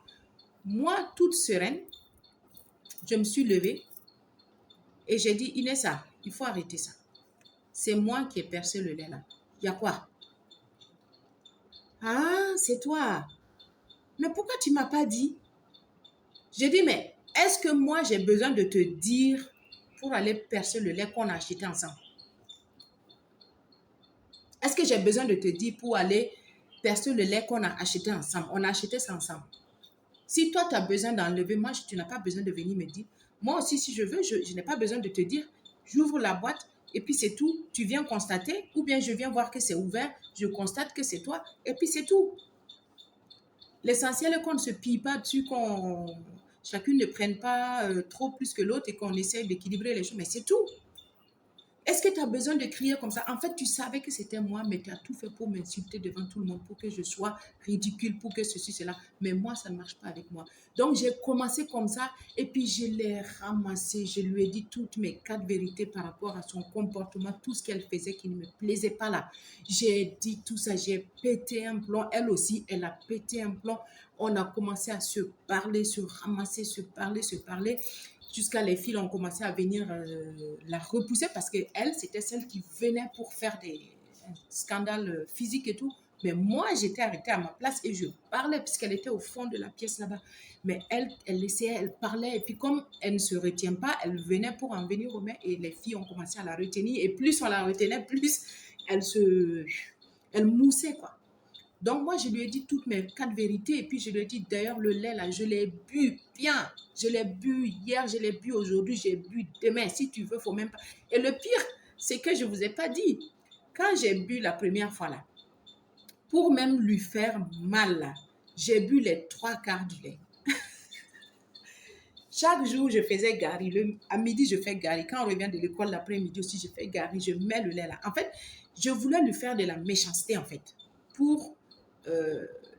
moi, toute sereine, je me suis levée et j'ai dit, Inessa, il faut arrêter ça. C'est moi qui ai percé le lait là. Il y a quoi? Ah, c'est toi. Mais pourquoi tu ne m'as pas dit? J'ai dit, mais est-ce que moi j'ai besoin de te dire pour aller percer le lait qu'on a acheté ensemble? Est-ce que j'ai besoin de te dire pour aller percer le lait qu'on a acheté ensemble? On a acheté ça ensemble. Si toi, tu as besoin d'enlever, moi, tu n'as pas besoin de venir me dire. Moi aussi, si je veux, je n'ai pas besoin de te dire. J'ouvre la boîte et puis c'est tout. Tu viens constater ou bien je viens voir que c'est ouvert. Je constate que c'est toi et puis c'est tout. L'essentiel est qu'on ne se pille pas dessus, qu'on chacune ne prenne pas trop plus que l'autre et qu'on essaye d'équilibrer les choses. Mais c'est tout. Est-ce que tu as besoin de crier comme ça? En fait, tu savais que c'était moi, mais tu as tout fait pour m'insulter devant tout le monde, pour que je sois ridicule, pour que ceci, cela. Mais moi, ça ne marche pas avec moi. Donc, j'ai commencé comme ça et puis je l'ai ramassé. Je lui ai dit toutes mes 4 vérités par rapport à son comportement, tout ce qu'elle faisait qui ne me plaisait pas là. J'ai dit tout ça, j'ai pété un plomb. Elle aussi, elle a pété un plomb. On a commencé à se parler, se ramasser, se parler. Jusqu'à les filles ont commencé à venir la repousser parce qu'elle, c'était celle qui venait pour faire des scandales physiques et tout. Mais moi, j'étais arrêtée à ma place et je parlais puisqu'elle était au fond de la pièce là-bas. Mais elle essayait, elle parlait et puis comme elle ne se retient pas, elle venait pour en venir aux mains et les filles ont commencé à la retenir. Et plus on la retenait, plus elle moussait quoi. Donc, moi, je lui ai dit toutes mes 4 vérités. Et puis, je lui ai dit, d'ailleurs, le lait, là, je l'ai bu bien. Je l'ai bu hier, je l'ai bu aujourd'hui, j'ai bu demain. Si tu veux, il ne faut même pas. Et le pire, c'est que je ne vous ai pas dit. Quand j'ai bu la première fois, là, Pour même lui faire mal, j'ai bu les 3 quarts du lait. Chaque jour, je faisais gari. À midi, je fais gari. Quand on revient de l'école l'après-midi aussi, je fais gari. Je mets le lait là. En fait, je voulais lui faire de la méchanceté, en fait, pour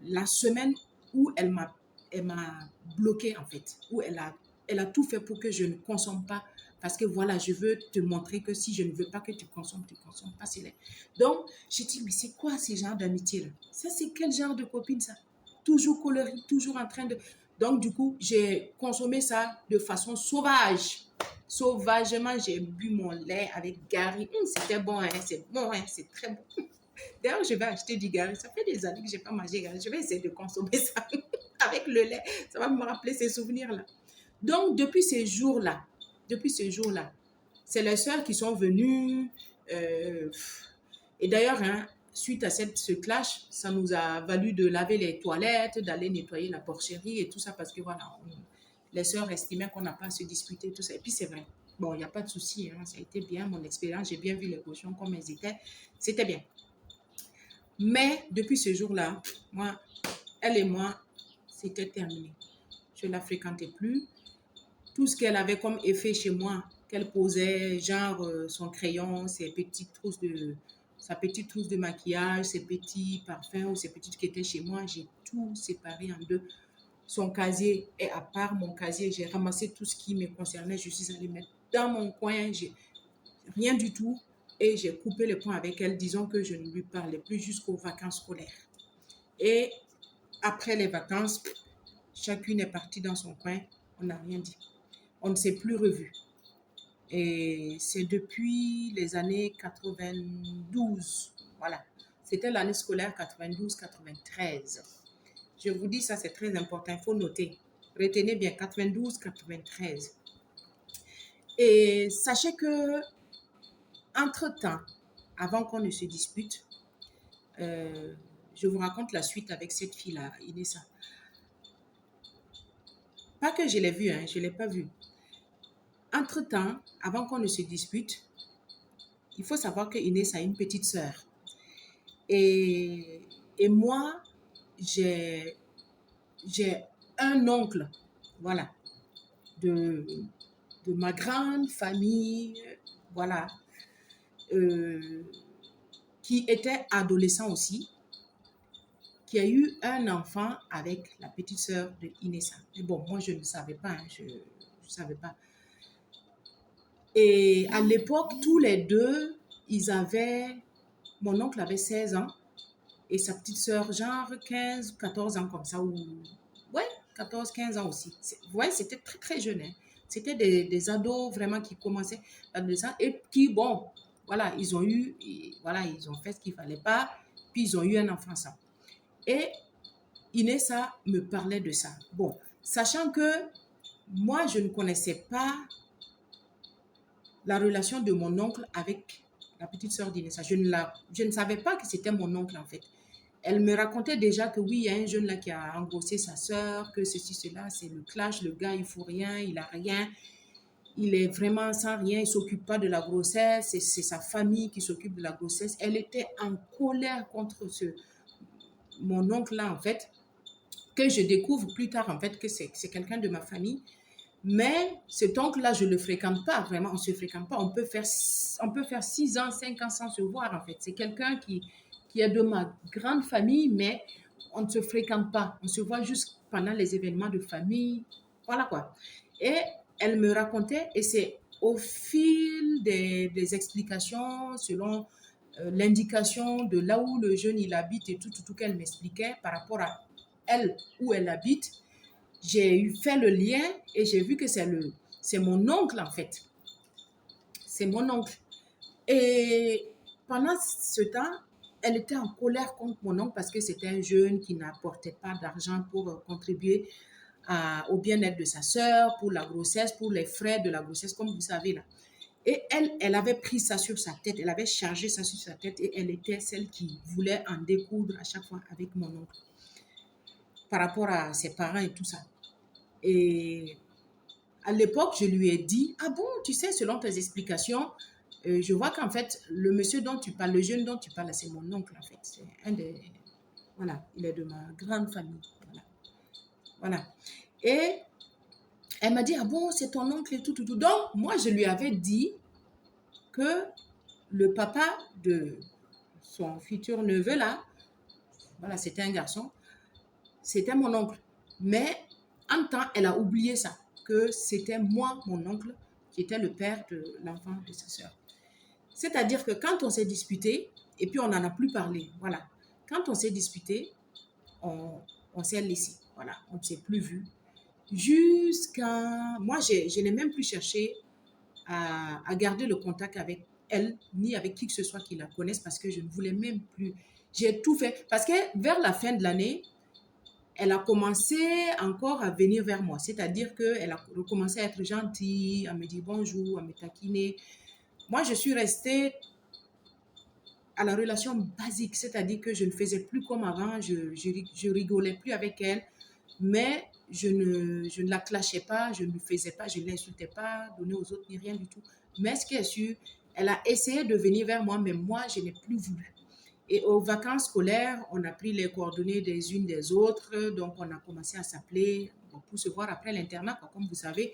la semaine où elle m'a bloqué, en fait, où elle a tout fait pour que je ne consomme pas. Parce que voilà, je veux te montrer que si je ne veux pas que tu consommes pas ce lait. Donc, j'ai dit, mais c'est quoi ce genre d'amitié-là? Ça, c'est quel genre de copine, ça? Toujours colérique, toujours en train de... Donc, du coup, j'ai consommé ça de façon sauvage. Sauvagement, j'ai bu mon lait avec Gary. C'était bon, hein, c'est bon, hein, c'est très bon. D'ailleurs, je vais acheter du Gary. Ça fait des années que je n'ai pas mangé Gary. Je vais essayer de consommer ça avec le lait. Ça va me rappeler ces souvenirs-là. Donc, depuis ces jours-là, c'est les sœurs qui sont venues. Et d'ailleurs, hein, suite à ce clash, ça nous a valu de laver les toilettes, d'aller nettoyer la porcherie et tout ça parce que voilà, les sœurs estimaient qu'on n'a pas à se disputer, tout ça. Et puis c'est vrai. Bon, il n'y a pas de souci, hein, ça a été bien mon expérience. J'ai bien vu les cochons comme elles étaient. C'était bien. Mais depuis ce jour-là, moi, elle et moi, c'était terminé. Je ne la fréquentais plus. Tout ce qu'elle avait comme effet chez moi, qu'elle posait, genre son crayon, sa petite trousse de maquillage, ses petits parfums ou ses petites qui étaient chez moi, j'ai tout séparé en deux. Son casier est à part, mon casier, j'ai ramassé tout ce qui me concernait, je suis allée mettre dans mon coin, j'ai rien du tout et j'ai coupé les ponts avec elle, disons que je ne lui parlais plus jusqu'aux vacances scolaires. Et après les vacances, chacune est partie dans son coin, on n'a rien dit. On ne s'est plus revus. Et c'est depuis les années 92. Voilà. C'était l'année scolaire 92-93. Je vous dis ça, c'est très important. Il faut noter. Retenez bien 92-93. Et sachez que, entre-temps, avant qu'on ne se dispute, je vous raconte la suite avec cette fille-là, Inessa. Pas que je l'ai vue, hein, je ne l'ai pas vue. Entre-temps, avant qu'on ne se dispute, il faut savoir que Inès a une petite sœur. Et moi, j'ai un oncle, voilà, de ma grande famille, voilà, qui était adolescent aussi, qui a eu un enfant avec la petite sœur de Inessa. Mais bon, moi, je ne savais pas, hein, je ne savais pas. Et à l'époque, tous les deux, mon oncle avait 16 ans et sa petite sœur, genre 15, 14 ans comme ça, ou ouais, 14, 15 ans aussi. Ouais, c'était très, très jeune. Hein. C'était des ados vraiment qui commençaient l'adolescence et qui, bon, voilà, ils ont fait ce qu'il ne fallait pas, puis ils ont eu un enfant ensemble. Et Inessa me parlait de ça. Bon, sachant que moi, je ne connaissais pas la relation de mon oncle avec la petite sœur d'Inessa. Je ne savais pas que c'était mon oncle en fait. Elle me racontait déjà que oui, il y a un jeune là qui a engrossé sa sœur, que ceci, cela, c'est le clash, le gars, il ne faut rien, il n'a rien, il est vraiment sans rien, il ne s'occupe pas de la grossesse, c'est sa famille qui s'occupe de la grossesse. Elle était en colère contre mon oncle là en fait, que je découvre plus tard en fait que c'est quelqu'un de ma famille. Mais cet oncle-là, je ne le fréquente pas, vraiment, on ne se fréquente pas. On peut faire 6 ans, 5 ans sans se voir, en fait. C'est quelqu'un qui est de ma grande famille, mais on ne se fréquente pas. On se voit juste pendant les événements de famille. Voilà quoi. Et elle me racontait, et c'est au fil des explications, selon l'indication de là où le jeune il habite et tout qu'elle m'expliquait par rapport à elle, où elle habite, j'ai fait le lien et j'ai vu que c'est mon oncle en fait. C'est mon oncle. Et pendant ce temps, elle était en colère contre mon oncle parce que c'était un jeune qui n'apportait pas d'argent pour contribuer au bien-être de sa sœur, pour la grossesse, pour les frais de la grossesse, comme vous savez là. Et elle avait pris ça sur sa tête, elle avait chargé ça sur sa tête et elle était celle qui voulait en découdre à chaque fois avec mon oncle par rapport à ses parents et tout ça. Et à l'époque, je lui ai dit, ah bon, tu sais, selon tes explications, je vois qu'en fait, le monsieur dont tu parles, le jeune dont tu parles, c'est mon oncle, en fait. C'est un des Voilà, il est de ma grande famille. Voilà. Voilà. Et elle m'a dit, ah bon, c'est ton oncle et tout, tout, tout. Donc, moi, je lui avais dit que le papa de son futur neveu là, voilà, c'était un garçon, c'était mon oncle. Mais en temps, elle a oublié ça, que c'était moi, mon oncle, qui était le père de l'enfant de sa sœur. C'est-à-dire que quand on s'est disputé, et puis on n'en a plus parlé, voilà. Quand on s'est disputé, on, on s'est laissé, voilà, on ne s'est plus vu. Jusqu'à... Moi, je n'ai même plus cherché à garder le contact avec elle, ni avec qui que ce soit qui la connaisse, parce que je ne voulais même plus. J'ai tout fait. Parce que vers la fin de l'année, elle a commencé encore à venir vers moi. C'est-à-dire qu'elle a recommencé à être gentille, à me dire bonjour, à me taquiner. Moi, je suis restée à la relation basique, c'est-à-dire que je ne faisais plus comme avant, je rigolais plus avec elle, mais je ne la clashais pas, je ne lui faisais pas, je ne l'insultais pas, donner aux autres, ni rien du tout. Mais ce qui est sûr, elle a essayé de venir vers moi, mais moi, je n'ai plus voulu. Et aux vacances scolaires, on a pris les coordonnées des unes des autres, donc on a commencé à s'appeler pour se voir après l'internat, comme vous savez.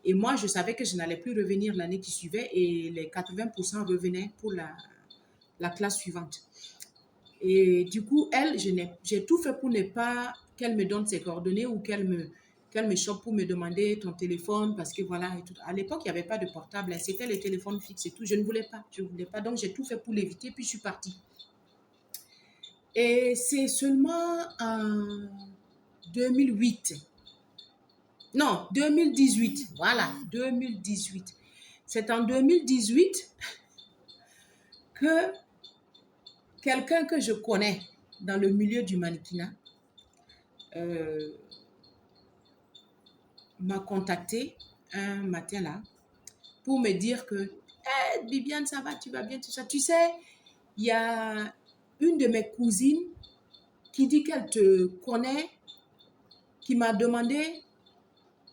Et moi, je savais que je n'allais plus revenir l'année qui suivait et les 80% revenaient pour la classe suivante. Et du coup, elle, j'ai tout fait pour ne pas qu'elle me donne ses coordonnées ou qu'elle me chope pour me demander ton téléphone parce que voilà. Et tout. À l'époque, il n'y avait pas de portable, c'était les téléphones fixes et tout. Je ne voulais pas, je ne voulais pas. Donc, j'ai tout fait pour l'éviter, puis je suis partie. Et c'est seulement en 2008, non, 2018, voilà, 2018. C'est en 2018 que quelqu'un que je connais dans le milieu du mannequinat euh, m'a contacté un matin là pour me dire que hey, Bibiane, ça va, tu vas bien, tout ça. Tu sais, il y a une de mes cousines qui dit qu'elle te connaît, qui m'a demandé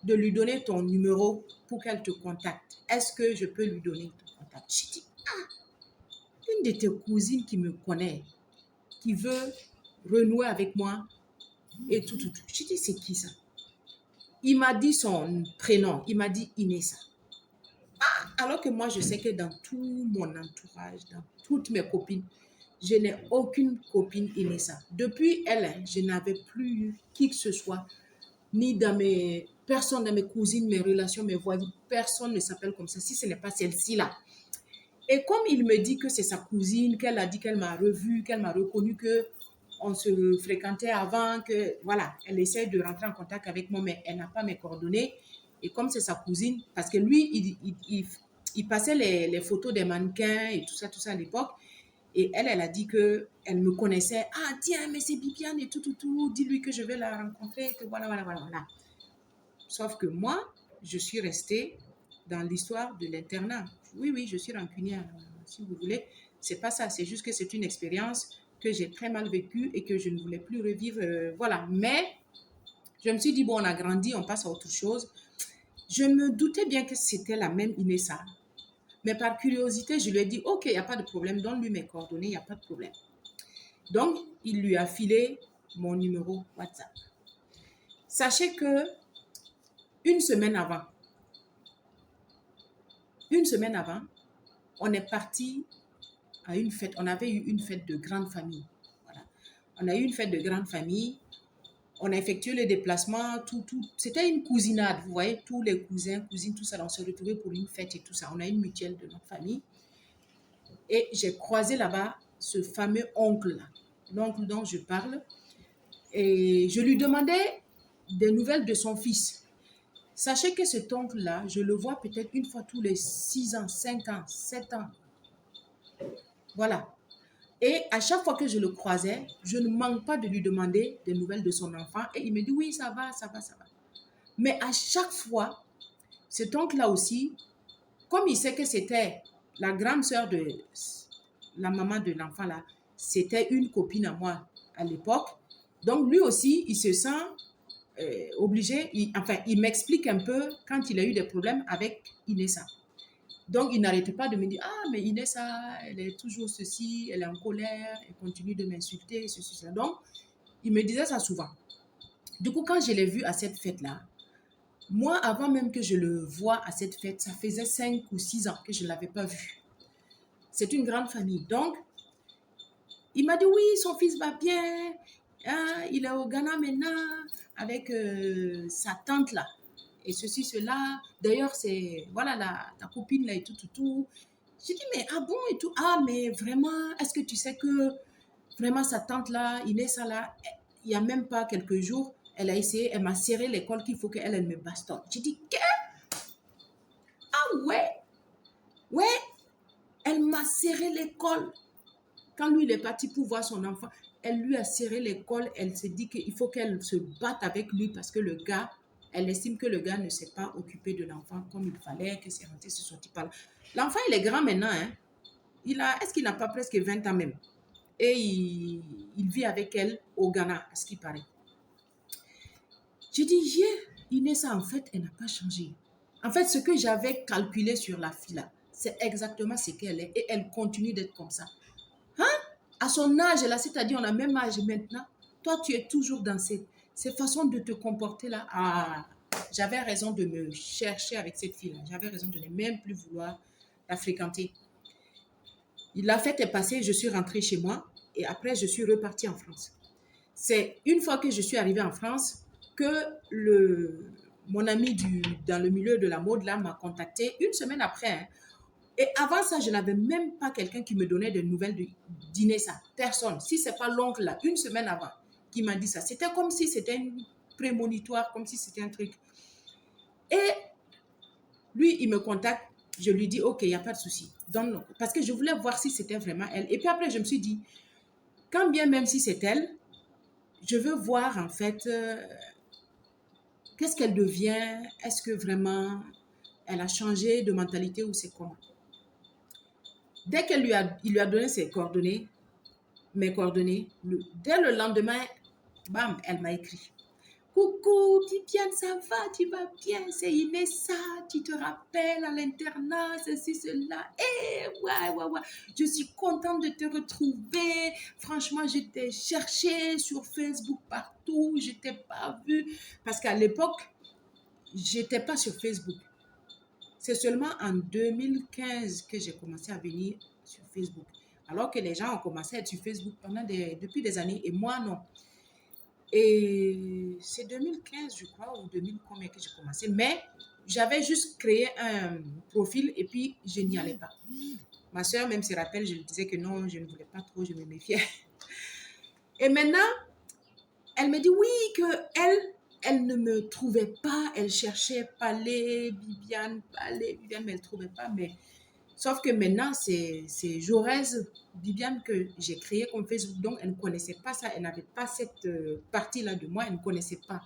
de lui donner ton numéro pour qu'elle te contacte. Est-ce que je peux lui donner ton contact? J'ai dit, ah, une de tes cousines qui me connaît, qui veut renouer avec moi et tout, tout, tout. J'ai dit, c'est qui ça? Il m'a dit son prénom, il m'a dit Inessa. Alors que moi, je sais que dans tout mon entourage, dans toutes mes copines, je n'ai aucune copine Inessa. Depuis elle, je n'avais plus eu qui que ce soit, ni dans mes personnes, dans mes cousines, mes relations, mes voisines, personne ne s'appelle comme ça, si ce n'est pas celle-ci-là. Et comme il me dit que c'est sa cousine, qu'elle a dit qu'elle m'a revue, qu'elle m'a reconnu, que on se fréquentait avant, que voilà, elle essaie de rentrer en contact avec moi, mais elle n'a pas mes coordonnées. Et comme c'est sa cousine, parce que lui, il passait les photos des mannequins et tout ça à l'époque. Et elle a dit que elle me connaissait. Ah, tiens, mais c'est Bibiane et tout, tout, tout. Dis-lui que je vais la rencontrer, que voilà, voilà, voilà, voilà. Sauf que moi, je suis restée dans l'histoire de l'internat. Oui, oui, je suis rancunière, si vous voulez. C'est pas ça, c'est juste que c'est une expérience que j'ai très mal vécue et que je ne voulais plus revivre. Voilà. Mais je me suis dit, bon, on a grandi, on passe à autre chose. Je me doutais bien que c'était la même Inessa. Mais par curiosité, je lui ai dit, OK, il n'y a pas de problème, donne-lui mes coordonnées, il n'y a pas de problème. Donc, il lui a filé mon numéro WhatsApp. Sachez que une semaine avant, on est parti à une fête. On avait eu une fête de grande famille. Voilà. On a eu une fête de grande famille. On a effectué le déplacement. Tout. C'était une cousinade. Vous voyez, tous les cousins, cousines, tout ça. On s'est retrouvés pour une fête et tout ça. On a une mutuelle de notre famille. Et j'ai croisé là-bas ce fameux oncle-là. L'oncle dont je parle. Et je lui demandais des nouvelles de son fils. Sachez que cet oncle-là, je le vois peut-être une fois tous les 6 ans, 5 ans, 7 ans. Voilà. Et à chaque fois que je le croisais, je ne manque pas de lui demander des nouvelles de son enfant. Et il me dit, oui, ça va, ça va, ça va. Mais à chaque fois, cet oncle-là aussi, comme il sait que c'était la grande sœur de la maman de l'enfant là, c'était une copine à moi à l'époque. Donc lui aussi, il se sent obligé, il m'explique un peu quand il a eu des problèmes avec Inessa. Donc, il n'arrêtait pas de me dire, ah, mais Inessa, elle est toujours ceci, elle est en colère, elle continue de m'insulter, ceci, ça. Donc, Il me disait ça souvent. Du coup, quand je l'ai vu à cette fête-là, moi, avant même que je le voie à cette fête, ça faisait 5 ou 6 ans que je ne l'avais pas vu. C'est une grande famille. Donc, il m'a dit, oui, son fils va bien. Hein, il est au Ghana maintenant avec sa tante là. Et ceci, cela. D'ailleurs, c'est, voilà, ta copine là et tout, tout, tout. J'ai dit, mais ah bon et tout. Ah, mais vraiment, est-ce que tu sais que vraiment sa tante là, Inès là, il n'y a même pas quelques jours, elle a essayé, elle m'a serré l'école qu'il faut qu'elle elle me bastonne. J'ai dit, qu'est-ce? Ah ouais, ouais, elle m'a serré l'école. Quand lui, il est parti pour voir son enfant, elle lui a serré l'école. Elle s'est dit qu'il faut qu'elle se batte avec lui parce que le gars, elle estime que le gars ne s'est pas occupé de l'enfant comme il fallait, que c'est rentré sur son petit par là. L'enfant, il est grand maintenant. Hein. Est-ce qu'il n'a pas presque 20 ans même? Et il vit avec elle au Ghana, à ce qui paraît. J'ai dit, Inès, en fait, elle n'a pas changé. En fait, ce que j'avais calculé sur la fille là, c'est exactement ce qu'elle est. Et elle continue d'être comme ça. Hein? À son âge, là, c'est-à-dire on a même âge maintenant, toi, tu es toujours dans ces façons de te comporter là. Ah, j'avais raison de me chercher avec cette fille-là. J'avais raison de ne même plus vouloir la fréquenter. La fête est passée, je suis rentrée chez moi et après, je suis repartie en France. C'est une fois que je suis arrivée en France que mon ami dans le milieu de la mode là m'a contacté une semaine après. Hein. Et avant ça, je n'avais même pas quelqu'un qui me donnait des nouvelles d'Inessa. Personne. Si ce n'est pas l'oncle là, une semaine avant, qui m'a dit ça. C'était comme si c'était une prémonitoire, comme si c'était un truc. Et lui, il me contacte. Je lui dis, OK, il n'y a pas de souci. Parce que je voulais voir si c'était vraiment elle. Et puis après, je me suis dit, quand bien même si c'est elle, je veux voir en fait qu'est-ce qu'elle devient. Est-ce que vraiment elle a changé de mentalité ou c'est comment? Dès qu'il lui a donné mes coordonnées, dès le lendemain, bam, elle m'a écrit. Coucou, Viviane, ça va, tu vas bien, c'est Inessa, tu te rappelles à l'internat, ceci, cela. Eh, ouais. Je suis contente de te retrouver. Franchement, je t'ai cherché sur Facebook partout, je t'ai pas vu. Parce qu'à l'époque, j'étais pas sur Facebook. C'est seulement en 2015 que j'ai commencé à venir sur Facebook. Alors que les gens ont commencé à être sur Facebook depuis des années et moi non. Et c'est 2015, je crois, ou 2000 combien que j'ai commencé. Mais j'avais juste créé un profil et puis je n'y allais pas. Ma soeur même se rappelle, je lui disais que non, je ne voulais pas trop, je me méfiais. Et maintenant, elle me dit oui, elle ne me trouvait pas, elle cherchait Viviane, mais elle ne trouvait pas. Mais sauf que maintenant, c'est Jaurès Viviane que j'ai créé comme Facebook. Donc, elle ne connaissait pas ça. Elle n'avait pas cette partie-là de moi. Elle ne connaissait pas.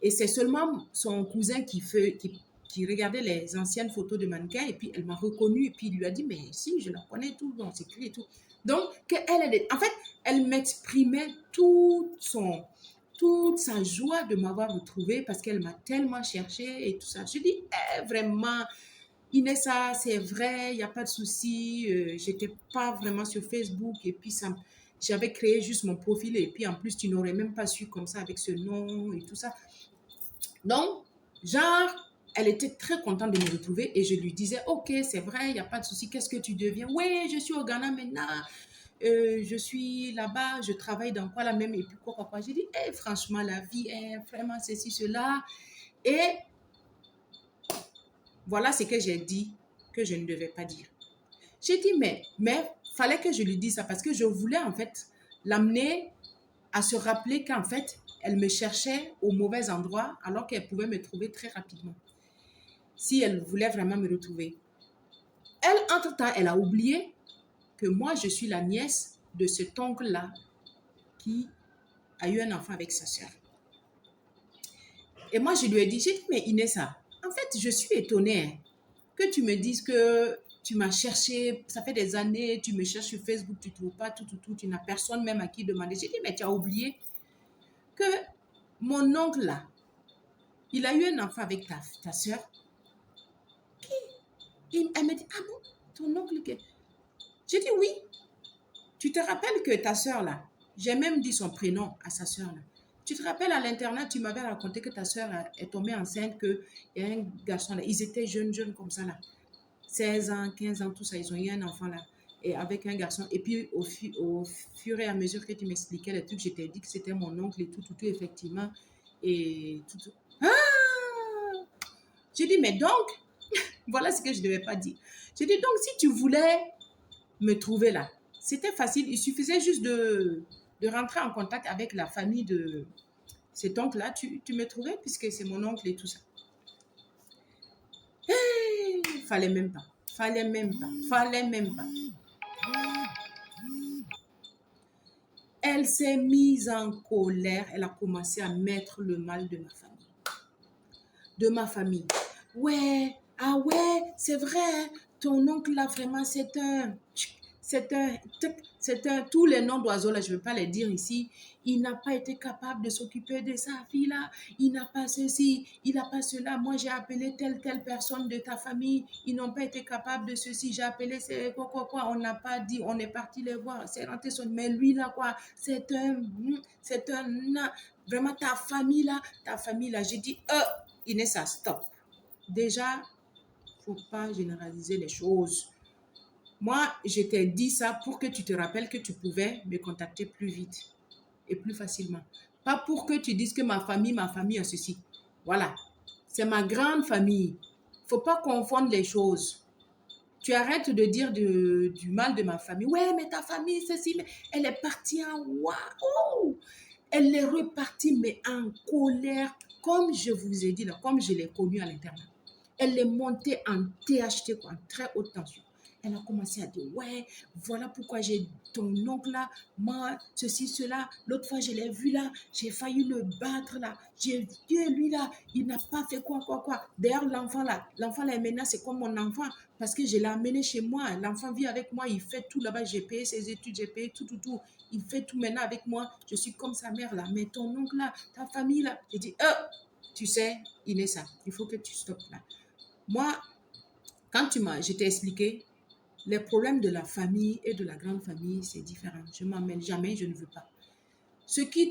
Et c'est seulement son cousin qui regardait les anciennes photos de mannequins. Et puis, elle m'a reconnue. Et puis, il lui a dit, mais si, je la connais, tout, on s'écrit et tout. Donc, en fait, elle m'exprimait toute sa joie de m'avoir retrouvée parce qu'elle m'a tellement cherché et tout ça. Je dis, vraiment, Inessa, c'est vrai, il n'y a pas de souci. Je n'étais pas vraiment sur Facebook et puis j'avais créé juste mon profil et puis en plus, tu n'aurais même pas su comme ça avec ce nom et tout ça. Donc, genre, elle était très contente de me retrouver et je lui disais, OK, c'est vrai, il n'y a pas de souci. Qu'est-ce que tu deviens? Oui, je suis au Ghana maintenant. Je suis là-bas, je travaille dans quoi la même et puis quoi. J'ai dit, franchement, la vie est vraiment ceci, cela. Et voilà ce que j'ai dit que je ne devais pas dire. J'ai dit, mais fallait que je lui dise ça parce que je voulais en fait l'amener à se rappeler qu'en fait, elle me cherchait au mauvais endroit alors qu'elle pouvait me trouver très rapidement. Si elle voulait vraiment me retrouver. Elle, entre-temps, elle a oublié que moi, je suis la nièce de cet oncle-là qui a eu un enfant avec sa soeur. Et moi, je lui ai dit, mais Inessa, en fait, je suis étonnée hein, que tu me dises que tu m'as cherché, ça fait des années, tu me cherches sur Facebook, tu ne trouves pas tout, tu n'as personne même à qui demander. J'ai dit, mais tu as oublié que mon oncle là, il a eu un enfant avec ta soeur. Elle m'a dit, ah bon, ton oncle que... J'ai dit, oui. Tu te rappelles que ta soeur là, J'ai même dit son prénom à sa soeur. Tu te rappelles à l'internat, tu m'avais raconté que ta soeur est tombée enceinte, qu'il y a un garçon là. Ils étaient jeunes comme ça là. 16 ans, 15 ans, tout ça. Ils ont eu un enfant là. Et avec un garçon. Et puis au fur et à mesure que tu m'expliquais les trucs, je t'ai dit que c'était mon oncle et tout, effectivement. Et tout. Ah! J'ai dit, mais donc, voilà ce que je ne devais pas dire. J'ai dit, donc, si tu voulais me trouver là, c'était facile. Il suffisait juste de rentrer en contact avec la famille de cet oncle-là. Tu me trouvais puisque c'est mon oncle et tout ça. Hey, fallait même pas. Fallait même pas. Fallait même pas. Elle s'est mise en colère. Elle a commencé à mettre le mal de ma famille. De ma famille. Ouais, ah ouais, c'est vrai. Ton oncle là, vraiment, tous les noms d'oiseaux là, je ne vais pas les dire ici. Il n'a pas été capable de s'occuper de sa fille là. Il n'a pas ceci, il n'a pas cela. Moi, j'ai appelé telle personne de ta famille. Ils n'ont pas été capables de ceci. J'ai appelé quoi. On n'a pas dit, on est parti les voir. C'est rentré son. Mais lui là, quoi, vraiment ta famille là. J'ai dit, Inessa, stop. Déjà, il ne faut pas généraliser les choses. Moi, je t'ai dit ça pour que tu te rappelles que tu pouvais me contacter plus vite et plus facilement. Pas pour que tu dises que ma famille a ceci. Voilà. C'est ma grande famille. Il ne faut pas confondre les choses. Tu arrêtes de dire du mal de ma famille. Ouais, mais ta famille, ceci, mais elle est partie en waouh! Elle est repartie, mais en colère, comme je vous ai dit là, comme je l'ai connue à l'internat. Elle est montée en THT, quoi, en très haute tension. Elle a commencé à dire, ouais, voilà pourquoi j'ai ton oncle là, moi, ceci, cela. L'autre fois, je l'ai vu là, j'ai failli le battre là. J'ai vu lui là, il n'a pas fait quoi. D'ailleurs, l'enfant là, maintenant, c'est comme mon enfant parce que je l'ai amené chez moi. L'enfant vit avec moi, il fait tout là-bas. J'ai payé ses études, j'ai payé tout. Il fait tout maintenant avec moi. Je suis comme sa mère là. Mais ton oncle là, ta famille là, j'ai dit, tu sais, Inessa, il faut que tu stoppes là. Moi, je t'ai expliqué, les problèmes de la famille et de la grande famille, c'est différent. Je m'en mêle jamais, je ne veux pas. Ce qui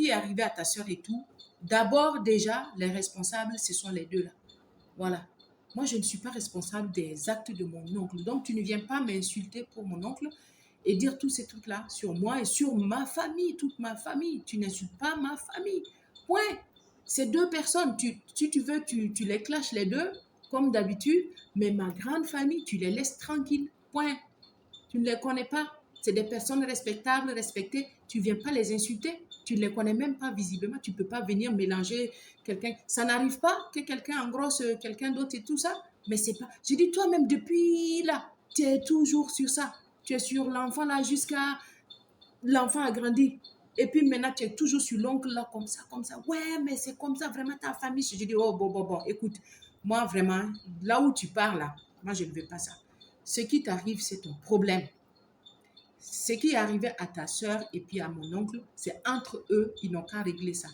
est arrivé à ta soeur et tout, d'abord déjà, les responsables, ce sont les deux là. Voilà. Moi, je ne suis pas responsable des actes de mon oncle. Donc, tu ne viens pas m'insulter pour mon oncle et dire tous ces trucs-là sur moi et sur ma famille, toute ma famille. Tu n'insultes pas ma famille. Point. Ces deux personnes, si tu veux, tu les clashes les deux, comme d'habitude, mais ma grande famille, tu les laisses tranquilles. Point. Tu ne les connais pas. C'est des personnes respectables, respectées. Tu ne viens pas les insulter. Tu ne les connais même pas visiblement. Tu ne peux pas venir mélanger quelqu'un. Ça n'arrive pas que quelqu'un engrosse quelqu'un d'autre et tout ça. Mais c'est pas. Je dis toi-même, depuis là, tu es toujours sur ça. Tu es sur l'enfant là jusqu'à. L'enfant a grandi. Et puis maintenant, tu es toujours sur l'oncle là, comme ça. Ouais, mais c'est comme ça, vraiment ta famille. Je dis, oh, bon, écoute, moi vraiment, là où tu pars là, moi je ne veux pas ça. Ce qui t'arrive, c'est ton problème. Ce qui est arrivé à ta soeur et puis à mon oncle, c'est entre eux, ils n'ont qu'à régler ça.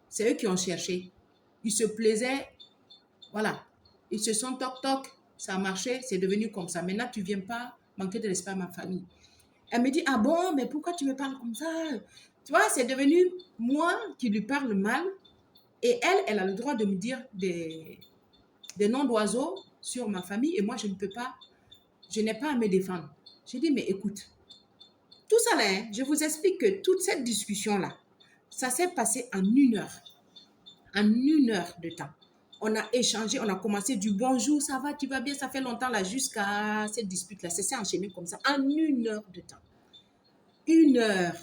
C'est eux qui ont cherché. Ils se plaisaient, voilà. Ils se sont toc, ça a marché, c'est devenu comme ça. Maintenant, tu ne viens pas manquer de respect à ma famille. Elle me dit, ah bon, mais pourquoi tu me parles comme ça? Tu vois, c'est devenu moi qui lui parle mal et elle a le droit de me dire des noms d'oiseaux sur ma famille et moi, je ne peux pas, je n'ai pas à me défendre. J'ai dit, mais écoute, tout ça là, hein, je vous explique que toute cette discussion-là, ça s'est passé en 1 heure. En 1 heure de temps. On a échangé, on a commencé du bonjour, ça va, tu vas bien, ça fait longtemps là, jusqu'à cette dispute-là. Ça s'est enchaîné comme ça, en 1 heure de temps. 1 heure.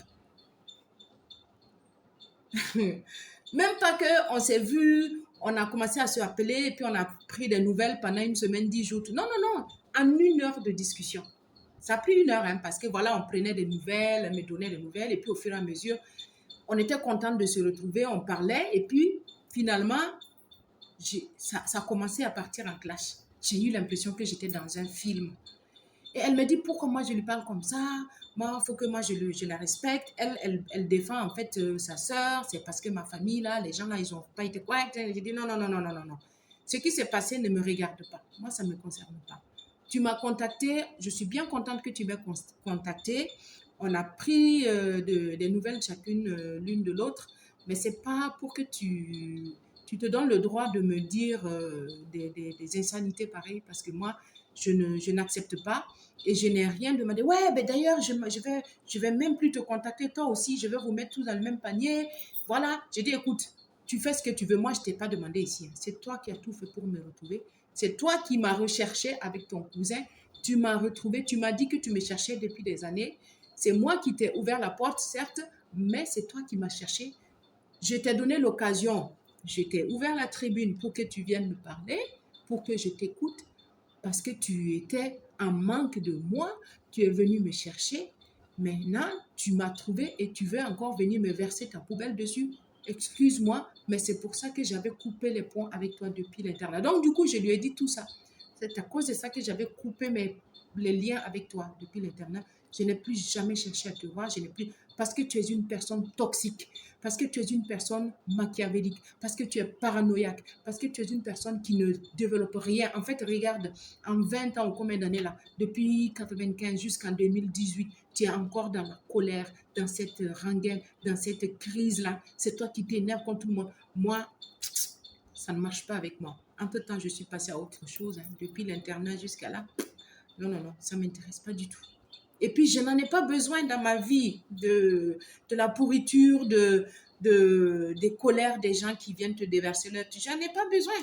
Même pas qu'on s'est vu, on a commencé à se appeler, et puis on a pris des nouvelles pendant 1 semaine, 10 jours. Non. En 1 heure de discussion. Ça a pris 1 heure, hein, parce que voilà, on prenait des nouvelles, elle me donnait des nouvelles, et puis au fur et à mesure, on était contents de se retrouver, on parlait, et puis finalement, ça a commencé à partir en clash. J'ai eu l'impression que j'étais dans un film. Et elle me dit, pourquoi moi je lui parle comme ça? Moi, il faut que moi je la respecte. Elle défend en fait sa sœur. C'est parce que ma famille, là, les gens là, ils n'ont pas été corrects. J'ai dit, non. Ce qui s'est passé ne me regarde pas. Moi, ça ne me concerne pas. Tu m'as contacté. Je suis bien contente que tu m'aies contacté on a pris des nouvelles chacune l'une de l'autre, mais c'est pas pour que tu te donnes le droit de me dire des insanités pareilles, parce que moi, je n'accepte pas et je n'ai rien demandé. Ouais, ben d'ailleurs, je vais même plus te contacter, toi aussi, je vais vous mettre tous dans le même panier. Voilà, j'ai dit, écoute, tu fais ce que tu veux, moi, je t'ai pas demandé ici. C'est toi qui as tout fait pour me retrouver. C'est toi qui m'as recherché avec ton cousin. Tu m'as retrouvé, tu m'as dit que tu me cherchais depuis des années. C'est moi qui t'ai ouvert la porte, certes, mais c'est toi qui m'as cherché. Je t'ai donné l'occasion. Je t'ai ouvert la tribune pour que tu viennes me parler, pour que je t'écoute, parce que tu étais en manque de moi. Tu es venu me chercher. Maintenant, tu m'as trouvé et tu veux encore venir me verser ta poubelle dessus. Excuse-moi, mais c'est pour ça que j'avais coupé les ponts avec toi depuis l'internat. Donc, du coup, je lui ai dit tout ça. C'est à cause de ça que j'avais coupé les liens avec toi depuis l'internat. Je n'ai plus jamais cherché à te voir. Je n'ai plus. Parce que tu es une personne toxique. Parce que tu es une personne machiavélique. Parce que tu es paranoïaque. Parce que tu es une personne qui ne développe rien. En fait, regarde, en 20 ans ou combien d'années là, depuis 95 jusqu'en 2018, tu es encore dans la colère, dans cette rengaine, dans cette crise-là. C'est toi qui t'énerves contre tout le monde. Moi, ça ne marche pas avec moi. Entre-temps, je suis passée à autre chose. Depuis l'internat jusqu'à là, non, non, non, ça ne m'intéresse pas du tout. Et puis, je n'en ai pas besoin dans ma vie de la pourriture, des colères des gens qui viennent te déverser leur... J'en ai pas besoin.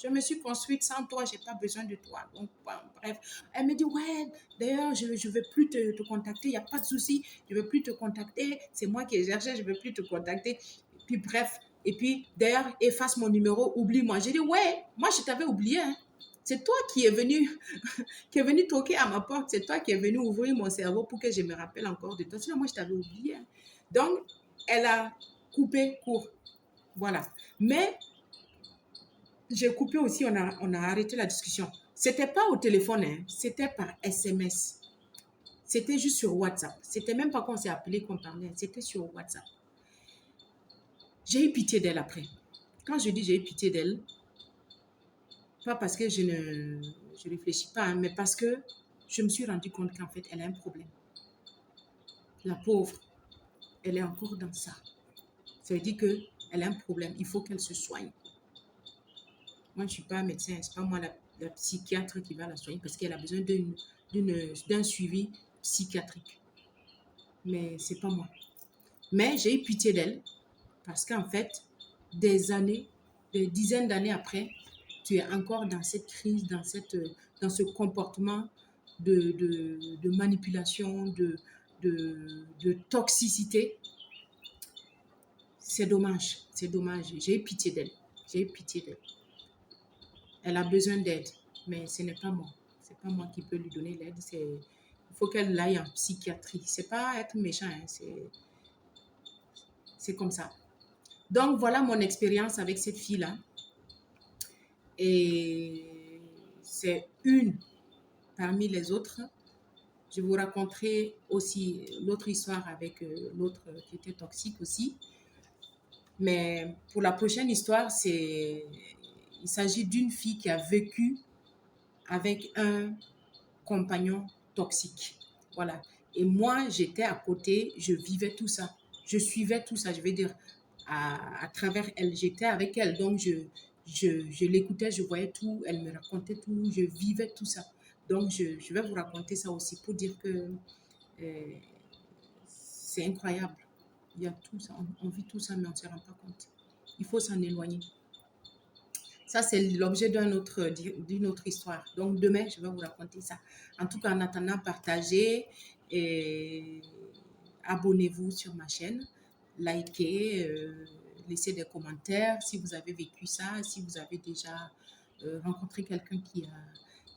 Je me suis construite sans toi, je n'ai pas besoin de toi. Donc, bref, elle me dit, ouais, d'ailleurs, je ne veux plus te contacter, il n'y a pas de souci, je ne veux plus te contacter, c'est moi qui ai cherché, je ne veux plus te contacter. Et puis, bref, et puis, d'ailleurs, efface mon numéro, oublie-moi. J'ai dit, ouais, moi, je t'avais oublié. Hein. C'est toi qui est venu toquer à ma porte. C'est toi qui est venu ouvrir mon cerveau pour que je me rappelle encore de toi. Sinon, moi, je t'avais oublié. Hein. Donc, elle a coupé court. Voilà. Mais j'ai coupé aussi, on a arrêté la discussion. C'était pas au téléphone, hein, c'était par SMS. C'était juste sur WhatsApp. C'était même pas qu'on s'est appelé, qu'on parlait. C'était sur WhatsApp. J'ai eu pitié d'elle après. Quand je dis j'ai eu pitié d'elle, pas parce que je réfléchis pas, hein, mais parce que je me suis rendu compte qu'en fait, elle a un problème. La pauvre, elle est encore dans ça. Ça veut dire qu'elle a un problème. Il faut qu'elle se soigne. Moi, je ne suis pas médecin. Ce n'est pas moi la psychiatre qui va la soigner parce qu'elle a besoin d'un suivi psychiatrique. Mais ce n'est pas moi. Mais j'ai eu pitié d'elle parce qu'en fait, des années, des dizaines d'années après, tu es encore dans cette crise, dans ce comportement de manipulation, de toxicité. C'est dommage, c'est dommage. J'ai eu pitié d'elle. J'ai eu pitié d'elle. Elle a besoin d'aide, mais ce n'est pas moi. C'est pas moi qui peux lui donner l'aide. Il faut qu'elle aille en psychiatrie. C'est pas être méchant, hein, c'est comme ça. Donc, voilà mon expérience avec cette fille-là. Et c'est une parmi les autres. Je vous raconterai aussi l'autre histoire avec l'autre qui était toxique aussi. Mais pour la prochaine histoire, il s'agit d'une fille qui a vécu avec un compagnon toxique. Voilà. Et moi, j'étais à côté, je vivais tout ça. Je suivais tout ça, je vais dire, à travers elle. J'étais avec elle, donc je l'écoutais, je voyais tout, elle me racontait tout, je vivais tout ça. Donc, je vais vous raconter ça aussi pour dire que c'est incroyable. Il y a tout ça, on vit tout ça, mais on ne se rend pas compte. Il faut s'en éloigner. Ça, c'est l'objet d'une autre histoire. Donc, demain, je vais vous raconter ça. En tout cas, en attendant, partagez et abonnez-vous sur ma chaîne. Likez, laissez des commentaires si vous avez vécu ça, si vous avez déjà rencontré quelqu'un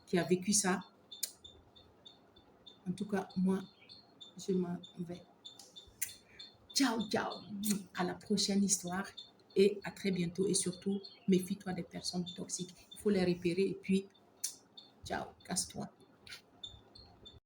qui a vécu ça. En tout cas, moi, je m'en vais. Ciao, ciao. À la prochaine histoire et à très bientôt. Et surtout, méfie-toi des personnes toxiques. Il faut les repérer et puis, ciao, casse-toi.